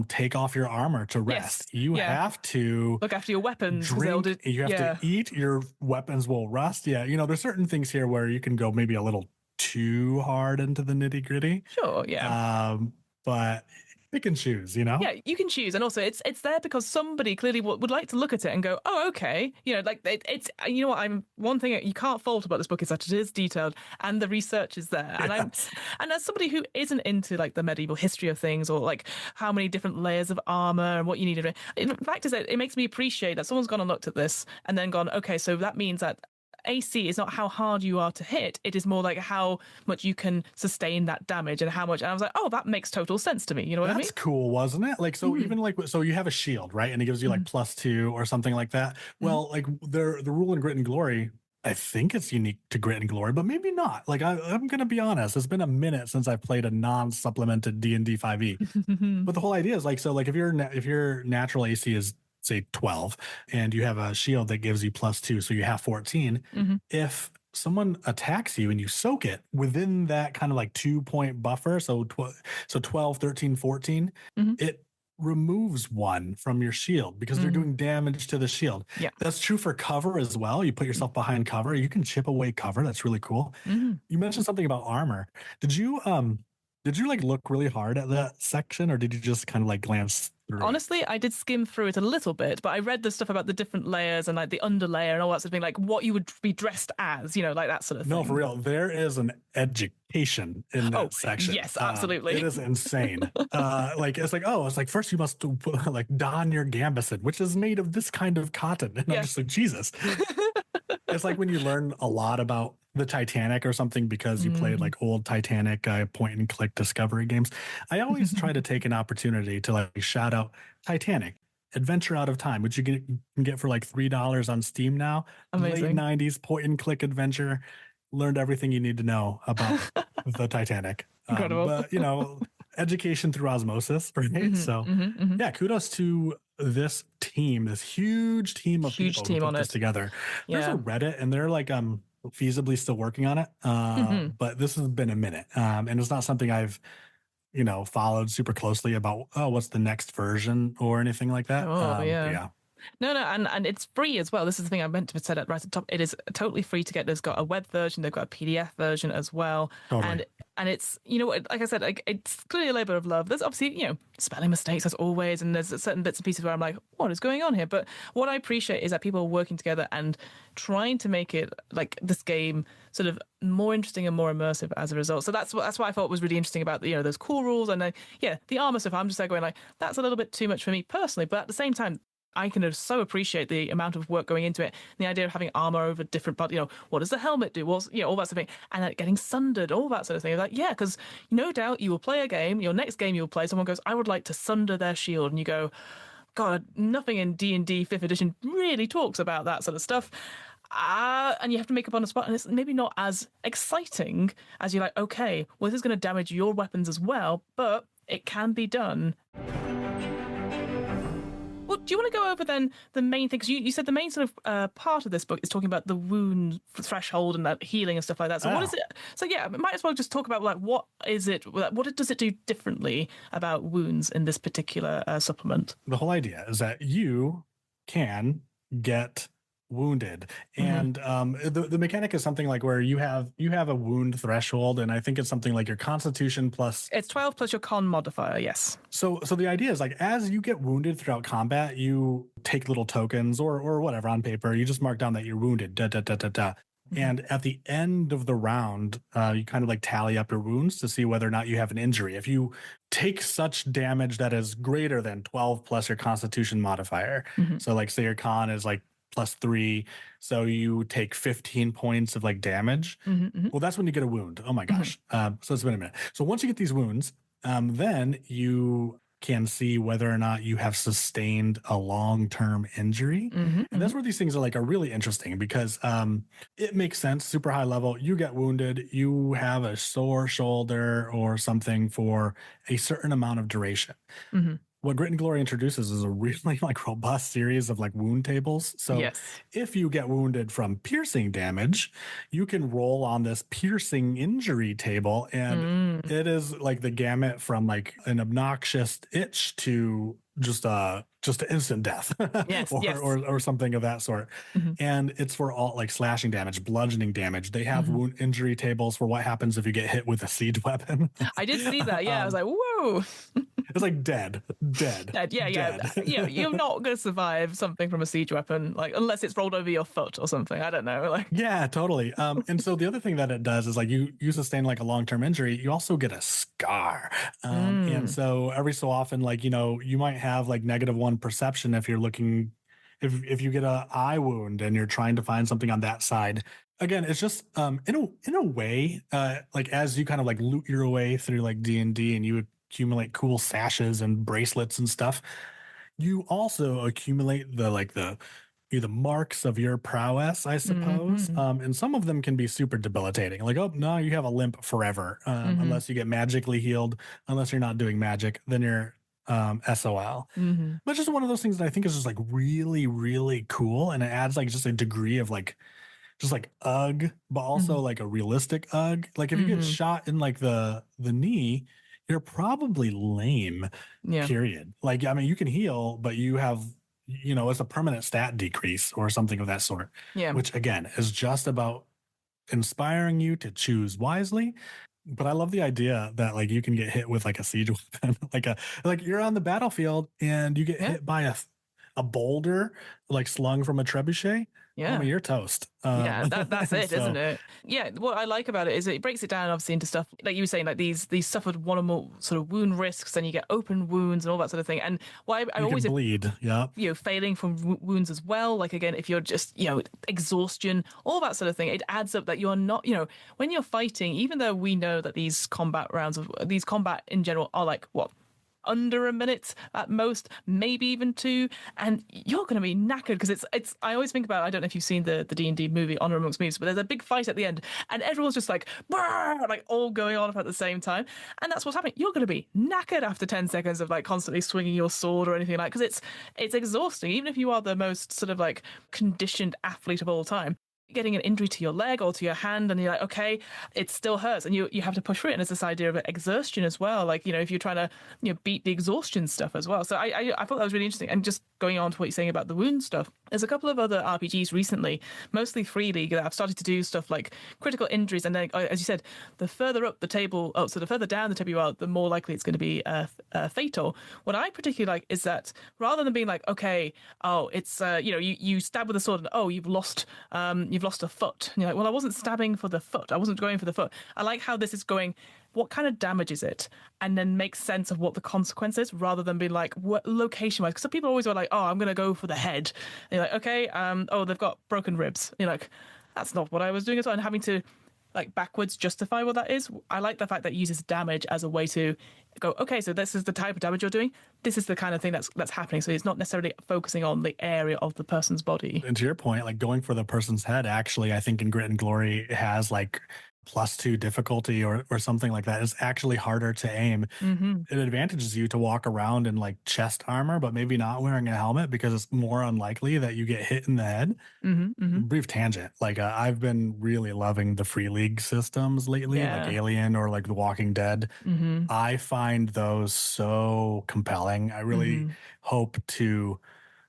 take off your armor to rest. Yes. You Yeah. have to look after your weapons. drink. You have to eat. Your weapons will rust. Yeah, there's certain things here where you can go maybe a little too hard into the nitty gritty. Sure, yeah. But pick and choose, Yeah, you can choose, and also it's there because somebody clearly would like to look at it and go, oh, okay, like it's what I'm one thing you can't fault about this book is that it is detailed and the research is there, and as somebody who isn't into like the medieval history of things or like how many different layers of armor and what you need to do, in fact is that it makes me appreciate that someone's gone and looked at this and then gone, okay, so that means that AC is not how hard you are to hit. It is more like how much you can sustain that damage and how much. And I was like, oh, that makes total sense to me. You know what I mean? That's cool, wasn't it? Like, so even like, so you have a shield, right? And it gives you like +2 or something like that. Well, like the rule in Grit and Glory, I think it's unique to Grit and Glory, but maybe not. Like, I'm going to be honest. It's been a minute since I've played a non-supplemented D&D 5e. But the whole idea is like, so like if your natural AC is say 12 and you have a shield that gives you +2, so you have 14. If someone attacks you and you soak it within that kind of like 2-point buffer, so 12, 13, 14, it removes 1 from your shield because they're doing damage to the shield. Yeah. That's true for cover as well. You put yourself behind cover, you can chip away cover. That's really cool. You mentioned something about armor. Did you like look really hard at that section, or did you just kind of like glance through Honestly, I did skim through it a little bit, but I read the stuff about the different layers and like the underlayer and all that sort of thing, like what you would be dressed as, like that sort of thing. No, for real. There is an education in that section. Yes, absolutely. It is insane. It's like first you must like don your gambeson, which is made of this kind of cotton. And I'm just like, Jesus. It's like when you learn a lot about the Titanic or something because you played like old Titanic point and click discovery games. I always try to take an opportunity to like shout out Titanic, Adventure Out of Time, which you can get for like $3 on Steam now. Amazing. Late 90s point and click adventure. Learned everything you need to know about the Titanic. Incredible. But education through osmosis, right? So yeah, kudos to this team, this huge team of people who put this together. There's a Reddit and they're like feasibly still working on it. But this has been a minute. And it's not something I've followed super closely about, what's the next version or anything like that. Yeah. No, and it's free as well. This is the thing I meant to have said right at the top. It is totally free to get. There's got a web version, they've got a PDF version as well. Totally. And it's, like I said, like, it's clearly a labor of love. There's obviously, spelling mistakes as always, and there's certain bits and pieces where I'm like, what is going on here? But what I appreciate is that people are working together and trying to make it like this game sort of more interesting and more immersive as a result. So that's what I thought was really interesting about those cool rules. And then the armor stuff, I'm just there going like, that's a little bit too much for me personally. But at the same time, I can so appreciate the amount of work going into it. And the idea of having armor over different parts, what does the helmet do? What's, all that sort of thing. And like getting sundered, all that sort of thing. Like, yeah, because no doubt you will play a game, your next game you'll play, someone goes, I would like to sunder their shield. And you go, God, nothing in D&D 5th edition really talks about that sort of stuff. And you have to make up on the spot, and it's maybe not as exciting as you're like, okay, well, this is going to damage your weapons as well, but it can be done. Well, do you want to go over then the main thing? Because you said the main sort of part of this book is talking about the wound threshold and that healing and stuff like that. So what is it? So yeah, might as well just talk about like what is it? What does it do differently about wounds in this particular supplement? The whole idea is that you can get wounded, and the mechanic is something like where you have a wound threshold, and I think it's something like your constitution plus it's 12 plus your con modifier. Yes. So the idea is like as you get wounded throughout combat, you take little tokens or whatever on paper. You just mark down that you're wounded. And at the end of the round, you kind of like tally up your wounds to see whether or not you have an injury. If you take such damage that is greater than 12 plus your constitution modifier, so like say your con is like +3, so you take 15 points of like damage. Well, that's when you get a wound. Oh my gosh. So it's been a minute. So once you get these wounds, then you can see whether or not you have sustained a long-term injury. And that's where these things are really interesting, because it makes sense. Super high level, you get wounded, you have a sore shoulder or something for a certain amount of duration. What Grit and Glory introduces is a really like robust series of like wound tables. So if you get wounded from piercing damage, you can roll on this piercing injury table, and it is like the gamut from like an obnoxious itch to just instant death or something of that sort. And it's for all like slashing damage, bludgeoning damage. They have wound injury tables for what happens if you get hit with a siege weapon. I did see that. Yeah, I was like, whoa. It's like dead. Yeah. You're not going to survive something from a siege weapon, like unless it's rolled over your foot or something. I don't know. Like, yeah, totally. And so the other thing that it does is like you sustain like a long-term injury, you also get a scar. And so every so often, like, you might have like -1 perception if you're looking, if you get an eye wound and you're trying to find something on that side. Again, it's just in a way, like as you kind of like loot your way through like D&D and you accumulate cool sashes and bracelets and stuff, you also accumulate the marks of your prowess, I suppose. And some of them can be super debilitating. Like, oh no, you have a limp forever, unless you get magically healed. Unless you're not doing magic, then you're SOL. But just one of those things that I think is just like really, really cool, and it adds like just a degree of like just like ugh, but also like a realistic ugh. Like if you get shot in like the knee, you're probably lame. Period. Like, I mean, you can heal, but you have, it's a permanent stat decrease or something of that sort. Which again is just about inspiring you to choose wisely. But I love the idea that like you can get hit with like a siege weapon, like you're on the battlefield and you get hit by a boulder like slung from a trebuchet. I mean, you're toast. That's it, isn't it? Yeah, what I like about it is it breaks it down obviously into stuff like you were saying, like these suffered one or more sort of wound risks, and you get open wounds and all that sort of thing. And why I always bleed, failing from wounds as well. Like again, if you're just exhaustion, all that sort of thing, it adds up that you're not when you're fighting. Even though we know that these combat in general are like what, under a minute at most, maybe even 2, and you're going to be knackered because it's I always think about, I don't know if you've seen the D&D movie Honor Amongst Moves, but there's a big fight at the end and everyone's just like all going on at the same time, and that's what's happening. You're going to be knackered after 10 seconds of like constantly swinging your sword or anything like, because it's exhausting. Even if you are the most sort of like conditioned athlete of all time, getting an injury to your leg or to your hand, and you're like, okay, it still hurts, and you have to push through it. And there's this idea of exertion as well, like, you know, if you're trying to, you know, beat the exhaustion stuff as well. So I thought that was really interesting. And just going on to what you're saying about the wound stuff, there's a couple of other RPGs recently, mostly Free League, that have started to do stuff like critical injuries. And then, as you said, the further up the table, so the further down the table you are, the more likely it's going to be fatal. What I particularly like is that rather than being like, okay, oh, it's you know, you stab with a sword, and oh, you've lost a foot. And you're like, well, I wasn't stabbing for the foot. I wasn't going for the foot. I like how this is going, what kind of damage is it? And then make sense of what the consequence is, rather than being like, what location wise. Because some people always are like, oh, I'm going to go for the head. And you're like, okay, oh, they've got broken ribs. And you're like, that's not what I was doing at all. And having to like backwards justify what that is. I like the fact that it uses damage as a way to go, okay, so this is the type of damage you're doing. This is the kind of thing that's happening. So it's not necessarily focusing on the area of the person's body. And to your point, like going for the person's head, actually, I think in Grit and Glory has like +2 difficulty or something like that. It's actually harder to aim. It advantages you to walk around in like chest armor, but maybe not wearing a helmet, because it's more unlikely that you get hit in the head. Brief tangent. Like I've been really loving the Free League systems lately, like Alien or like The Walking Dead. I find those so compelling. I really hope to,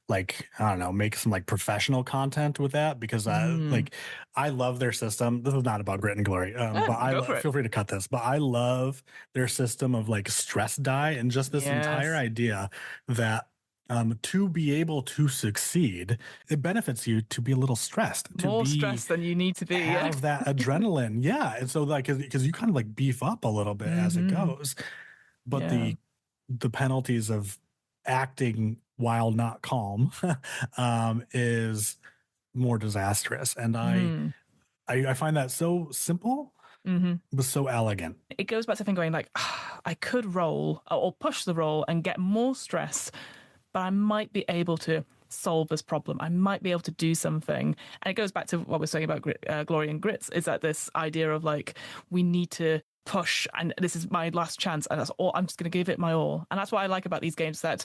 like, I don't know, make some like professional content with that, because like I love their system. This is not about Grit and Glory, but feel free to cut this. But I love their system of like stress die, and just this entire idea that to be able to succeed, it benefits you to be a little stressed, more stressed than you need to be, have that adrenaline, and so like because you kind of like beef up a little bit as it goes, but the penalties of acting while not calm is more disastrous. And I find that so simple, but so elegant. It goes back to thing going like, I could roll or push the roll and get more stress, but I might be able to solve this problem. I might be able to do something. And it goes back to what we're saying about Glory and Grits, is that this idea of like, we need to push, and this is my last chance, and that's all. I'm just going to give it my all. And that's what I like about these games, that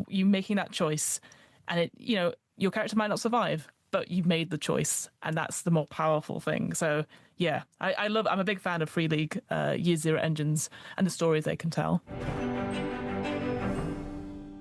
you making that choice, and it, you know, your character might not survive, but you've made the choice, and that's the more powerful thing. So yeah, I'm a big fan of Free League, Year Zero engines, and the stories they can tell.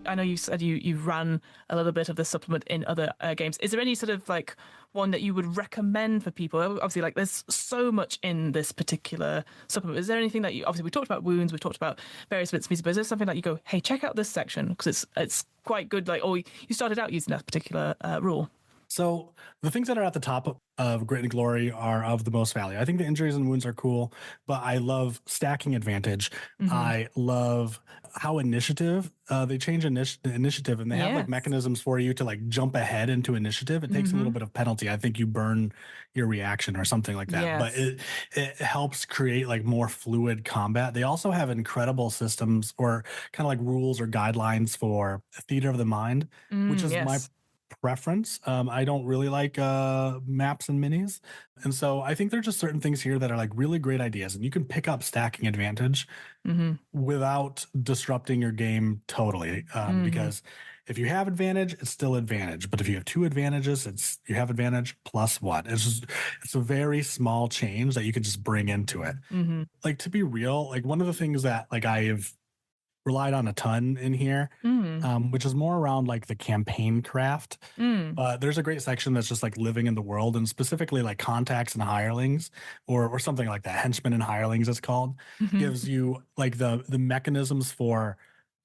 I know you said you've ran a little bit of the supplement in other games. Is there any sort of like one that you would recommend for people? Obviously, like there's so much in this particular supplement. Is there anything that you, obviously we talked about wounds, we've talked about various bits and pieces, but is there something that you go, hey, check out this section because it's quite good? Like, oh, you started out using that particular rule. So the things that are at the top of Grit and Glory are of the most value. I think the injuries and wounds are cool, but I love stacking advantage. I love how initiative, they change initiative, and they have like mechanisms for you to like jump ahead into initiative. It takes a little bit of penalty. I think you burn your reaction or something like that, but it helps create like more fluid combat. They also have incredible systems or kind of like rules or guidelines for theater of the mind, which is my preference. I don't really like maps and minis, and so I think there's just certain things here that are like really great ideas, and you can pick up stacking advantage without disrupting your game totally, because if you have advantage, it's still advantage, but if you have 2 advantages, you have advantage +1. It's a very small change that you can just bring into it. Like, to be real, like one of the things that like I have relied on a ton in here, which is more around like the campaign craft. There's a great section that's just like living in the world, and specifically like contacts and hirelings, or something like that. Henchmen and hirelings, it's called. Gives you like the mechanisms for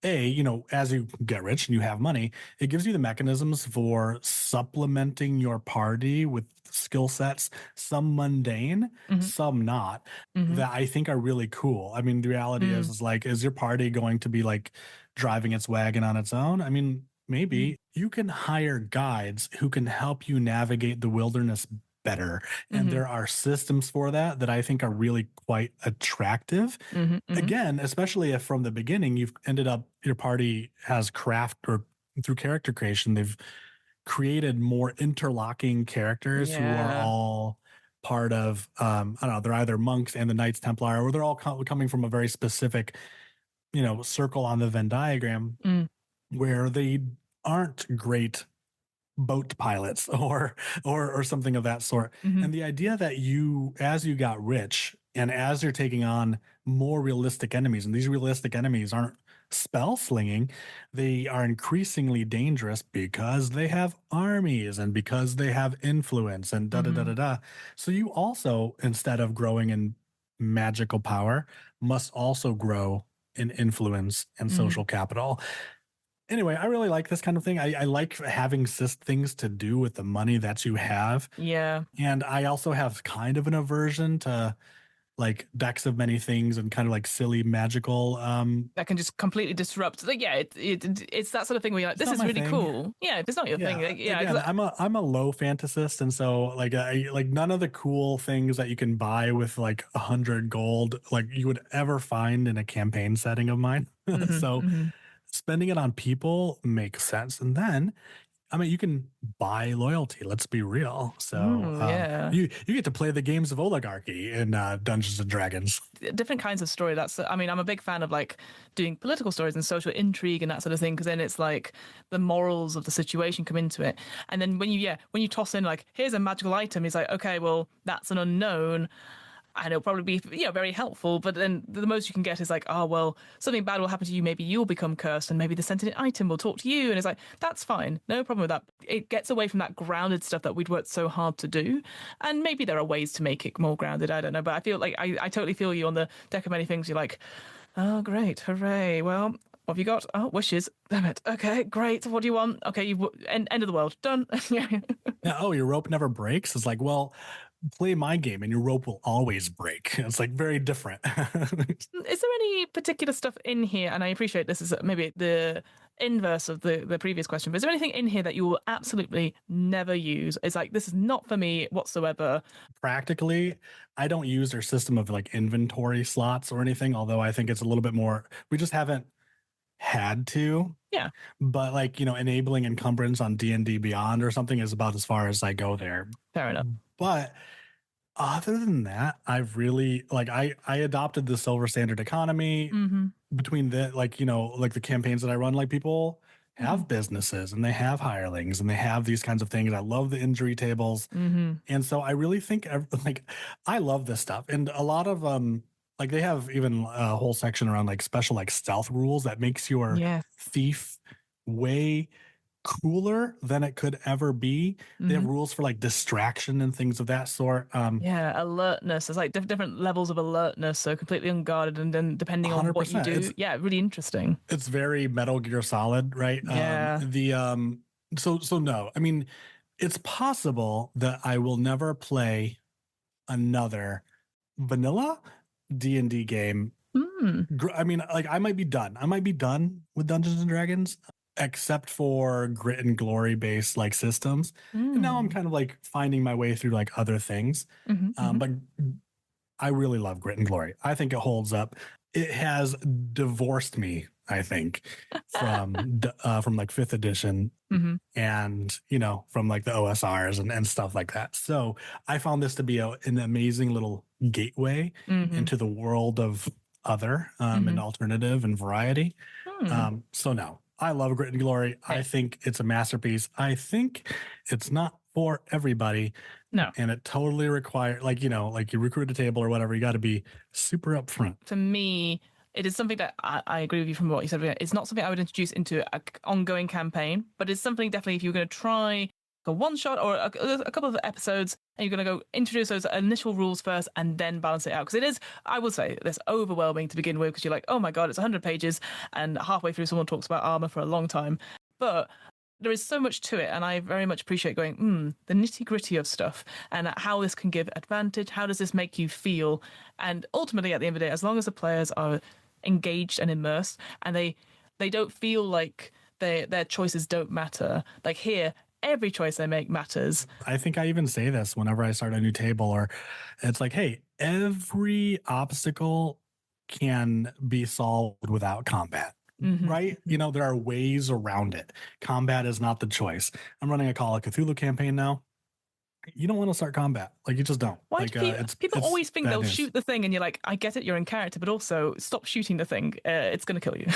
as you get rich and you have money, it gives you the mechanisms for supplementing your party with skill sets, some mundane, some not, that I think are really cool. I mean, the reality is like, is your party going to be like driving its wagon on its own? I mean, maybe you can hire guides who can help you navigate the wilderness better. And there are systems for that I think are really quite attractive. Again, especially if from the beginning you've ended up, your party has craft, or through character creation, they've created more interlocking characters who are all part of, I don't know, they're either monks and the Knights Templar, or they're all coming from a very specific, circle on the Venn diagram where they aren't great boat pilots or something of that sort. Hmm. And the idea that you, as you got rich and as you're taking on more realistic enemies, and these realistic enemies aren't spell slinging, they are increasingly dangerous because they have armies and because they have influence and da da da Hmm. da da. So you also, instead of growing in magical power, must also grow in influence and Hmm. social capital. Anyway, I really like this kind of thing. I like having things to do with the money that you have. Yeah. And I also have kind of an aversion to like decks of many things and kind of like silly magical. That can just completely disrupt. Like, yeah, it's that sort of thing where you're like, It's this not is my really thing. cool. Yeah, if it's not your thing, Yeah, like, yeah, again, because I'm a low fantasist, and so like like none of the cool things that you can buy with like 100 gold like you would ever find in a campaign setting of mine. hmm. So Hmm. spending it on people makes sense, and then I mean, you can buy loyalty. Let's be real. So Yeah, you get to play the games of oligarchy in Dungeons and Dragons. different kinds of story. That's, I mean, I'm a big fan of like doing political stories and social intrigue and that sort of thing, because then it's like the morals of the situation come into it. And then when you, yeah, when you toss in like, here's a magical item, it's like, okay, well, that's an unknown, and it'll probably be, you know, very helpful. But then the most you can get is like, oh well, something bad will happen to you. Maybe you'll become cursed, and maybe the sentient item will talk to you. And it's like, that's fine, no problem with that. It gets away from that grounded stuff that we'd worked so hard to do. And maybe there are ways to make it more grounded. I don't know, but I feel like I totally feel you on the deck of many things. You're like, oh great, hooray! Well, what have you got? Oh, wishes. Damn it. Okay, great. What do you want? Okay, you end of the world. Done. Yeah. Yeah, oh, your rope never breaks. It's like, well, play my game and your rope will always break. It's like very different. Is there any particular stuff in here? And I appreciate this is maybe the inverse of the previous question, but is there anything in here that you will absolutely never use? It's like, this is not for me whatsoever. Practically, I don't use their system of like inventory slots or anything, although I think it's a little bit more, we just haven't had to. Yeah, But like, enabling encumbrance on D&D Beyond or something is about as far as I go there. fair enough. But other than that, I've really like I adopted the silver standard economy Mm-hmm. between the like, like the campaigns that I run, like people Mm-hmm. have businesses and they have hirelings and they have these kinds of things. I love the injury tables. Mm-hmm. And so I really think like I love this stuff. And a lot of like they have even a whole section around like special like stealth rules that makes your Yes. thief way cooler than it could ever be. They have Mm-hmm. rules for like distraction and things of that sort. Yeah, alertness. There's like different levels of alertness, so completely unguarded, and then depending on what you 100%. do, yeah, really interesting. It's very Metal Gear Solid, right? Yeah. So no. I mean, it's possible that I will never play another vanilla D&D game. Mm. I mean, like I might be done. I might be done with Dungeons and Dragons except for grit and glory based like systems. And now I'm Mm. kind of like finding my way through like other things. Mm-hmm. Mm-hmm. But I really love Grit and Glory. I think it holds up. It has divorced me, I think, from like fifth edition Mm-hmm. and from like the OSRs and stuff like that. So I found this to be an amazing little gateway Mm-hmm. into the world of other Mm-hmm. and alternative and variety. Mm. So no, I love Grit and Glory. I Hey, think it's a masterpiece. I think it's not for everybody, no. and it totally requires like like you recruit a table or whatever. You got to be super upfront. For me, it is something that I agree with you from what you said. It's not something I would introduce into an ongoing campaign, but it's something definitely if you're going to try a one shot or a couple of episodes and you're going to go introduce those initial rules first and then balance it out. Because it is, I would say, this overwhelming to begin with because you're like, oh my God, it's 100 pages. And halfway through, someone talks about armor for a long time. But there is so much to it, and I very much appreciate going, the nitty gritty of stuff and how this can give advantage. How does this make you feel? And ultimately, at the end of the day, as long as the players are engaged and immersed, and they don't feel like their choices don't matter. Like here, every choice they make matters. I think I even say this whenever I start a new table, or it's like, hey, every obstacle can be solved without combat. Mm-hmm. Right? There are ways around it. Combat is not the choice. I'm running a Call of Cthulhu campaign now. You don't want to start combat. Like you just don't. Why Like do people it's always think bad they'll news. shoot the thing, and you're like, I get it, you're in character, but also stop shooting the thing. It's going to kill you.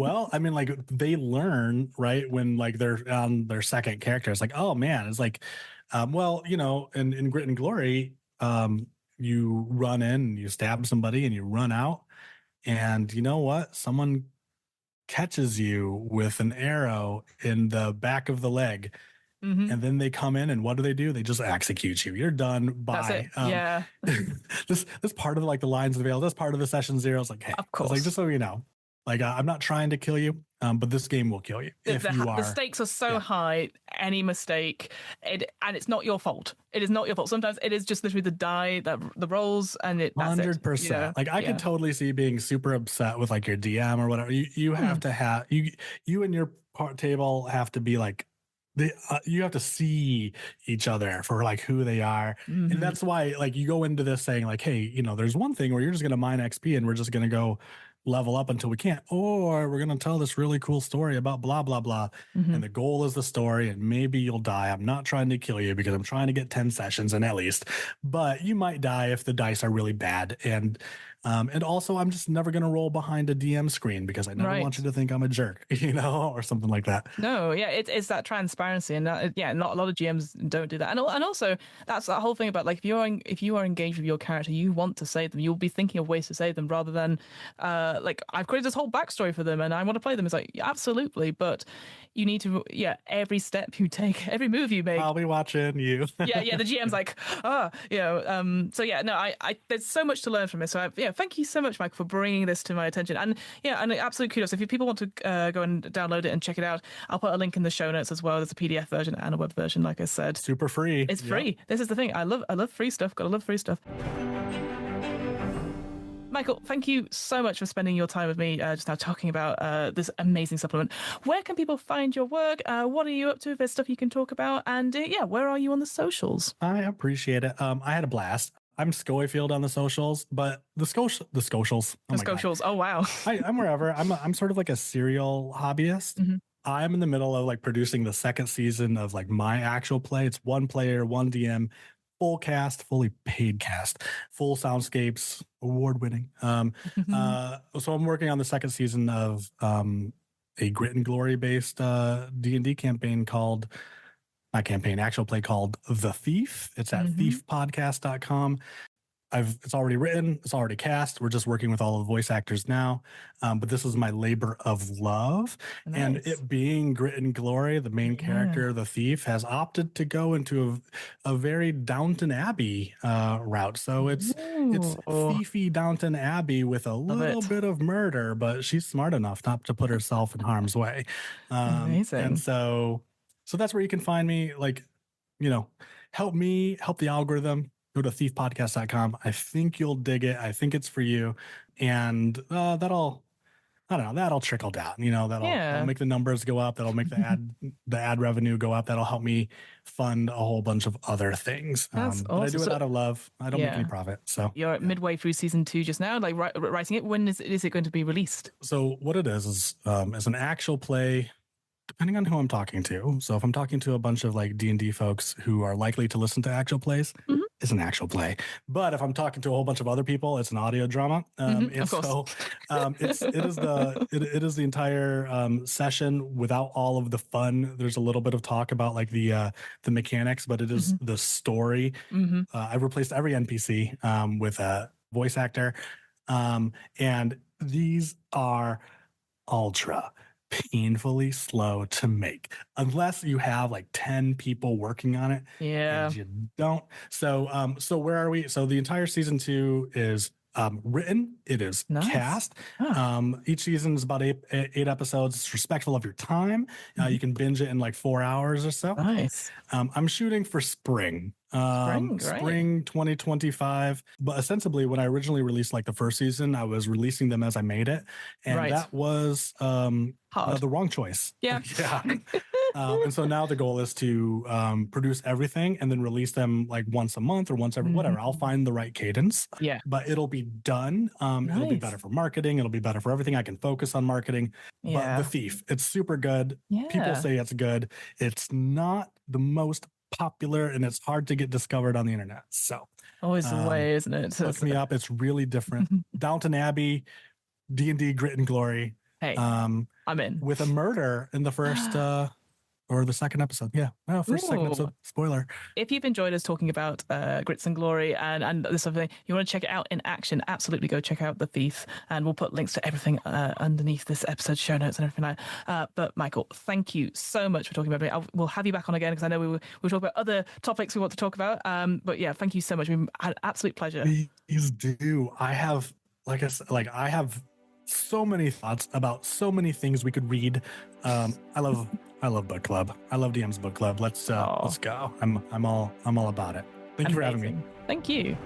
Well, I mean, like they learn right when like they're on their second character. It's like, oh man, it's like, well, in Grit and Glory, you run in, you stab somebody, and you run out, and you know what? Someone catches you with an arrow in the back of the leg, and then they come in, and what do? They just execute you. You're done. That's Bye. it. Yeah, This part of like the lines of the veil. This part of the session zero. It's like, hey, of it's like course. just so you know, like I'm not trying to kill you, but this game will kill you if you The are. stakes are so Yeah. high. Any mistake, and it's not your fault. It is not your fault. Sometimes it is just literally the die that the rolls, and that's it. 100%. Like I could totally see being super upset with like your DM or whatever. You have to have you and your table have to be like you have to see each other for like who they are. And that's why like you go into this saying like, hey, there's one thing where you're just going to mine XP and we're just going to go level up until we can't, or we're going to tell this really cool story about blah blah blah, and the goal is the story, and maybe you'll die. I'm not trying to kill you because I'm trying to get 10 sessions in at least, but you might die if the dice are really bad. And also I'm just never going to roll behind a DM screen because I never want you to think I'm a jerk, or something like that. No, yeah, it's that transparency, and not a lot of GMs don't do that, and also that's that whole thing about like if you are engaged with your character, you want to save them, you'll be thinking of ways to save them rather than like I've created this whole backstory for them and I want to play them. It's like absolutely, but you need to every step you take, every move you make. I'll be watching you. yeah. The GM's like, so yeah, no, I there's so much to learn from this. So thank you so much, Mike, for bringing this to my attention. And and absolute kudos. If people want to go and download it and check it out, I'll put a link in the show notes as well. There's a PDF version and a web version, like I said. Super free. It's free. This is the thing. I love free stuff. Gotta love free stuff. Michael, thank you so much for spending your time with me just now talking about this amazing supplement. Where can people find your work? What are you up to? If there's stuff you can talk about, and where are you on the socials? I appreciate it. I had a blast. I'm Scoyfield on the socials, but the socials. Oh the socials. Oh wow. I'm wherever. I'm sort of like a serial hobbyist. I'm in the middle of like producing the second season of like my actual play. It's one player, one DM, full cast, fully paid cast, full soundscapes, award winning. So I'm working on the second season of a Grit and Glory based D&D campaign called actual play called The Thief. It's at thiefpodcast.com. It's already written, it's already cast. We're just working with all the voice actors now. But this is my labor of love. Nice. And it being Grit and Glory, the main character, the thief, has opted to go into a very Downton Abbey route. So it's thiefy Downton Abbey with a little bit of murder, but she's smart enough not to put herself in harm's way. Amazing. And so that's where you can find me. Like, help me help the algorithm. Go to thiefpodcast.com. I think you'll dig it. I think it's for you. And that'll trickle down. That'll make the numbers go up. That'll make the ad revenue go up. That'll help me fund a whole bunch of other things. That's awesome. But I do it out of love. I don't make any profit. So you're midway through season 2 just now, like writing it. When is it going to be released? So what it is an actual play, depending on who I'm talking to. So if I'm talking to a bunch of like D&D folks who are likely to listen to actual plays, it's an actual play. But if I'm talking to a whole bunch of other people, it's an audio drama. And so it is the entire session without all of the fun. There's a little bit of talk about like the mechanics, but it is the story. I've replaced every NPC with a voice actor. And these are ultra painfully slow to make unless you have like 10 people working on it. And you don't. So where are we? So the entire season 2 is written. It is cast. Each season is about eight episodes. It's respectful of your time. You can binge it in like 4 hours or so. Nice. I'm shooting for spring 2025. But ostensibly, when I originally released like the first season, I was releasing them as I made it, and that was the wrong choice. Yeah. And so now the goal is to produce everything and then release them like once a month or once every whatever. I'll find the right cadence. But it'll be done. It'll be better for marketing. It'll be better for everything. I can focus on marketing. But The Thief, it's super good. People say it's good. It's not the most popular, and it's hard to get discovered on the internet. So always the way, isn't it? Look me up. It's really different. Downton Abbey, D&D, Grit and Glory. Hey, I'm in. with a murder in the first or the second episode. Yeah, no, second episode. Spoiler. If you've enjoyed us talking about Grits and Glory and this sort of thing, you want to check it out in action, absolutely go check out The Thief. And we'll put links to everything underneath this episode, show notes and everything like that. But Michael, thank you so much for talking about it. We'll have you back on again because I know we'll talk about other topics we want to talk about. But yeah, thank you so much. We had an absolute pleasure. Please do. I have, like I said, I have so many thoughts about so many things we could read. I love book club. I love DM's book club. Let's go. I'm all about it. Thank you for having me. Thank you.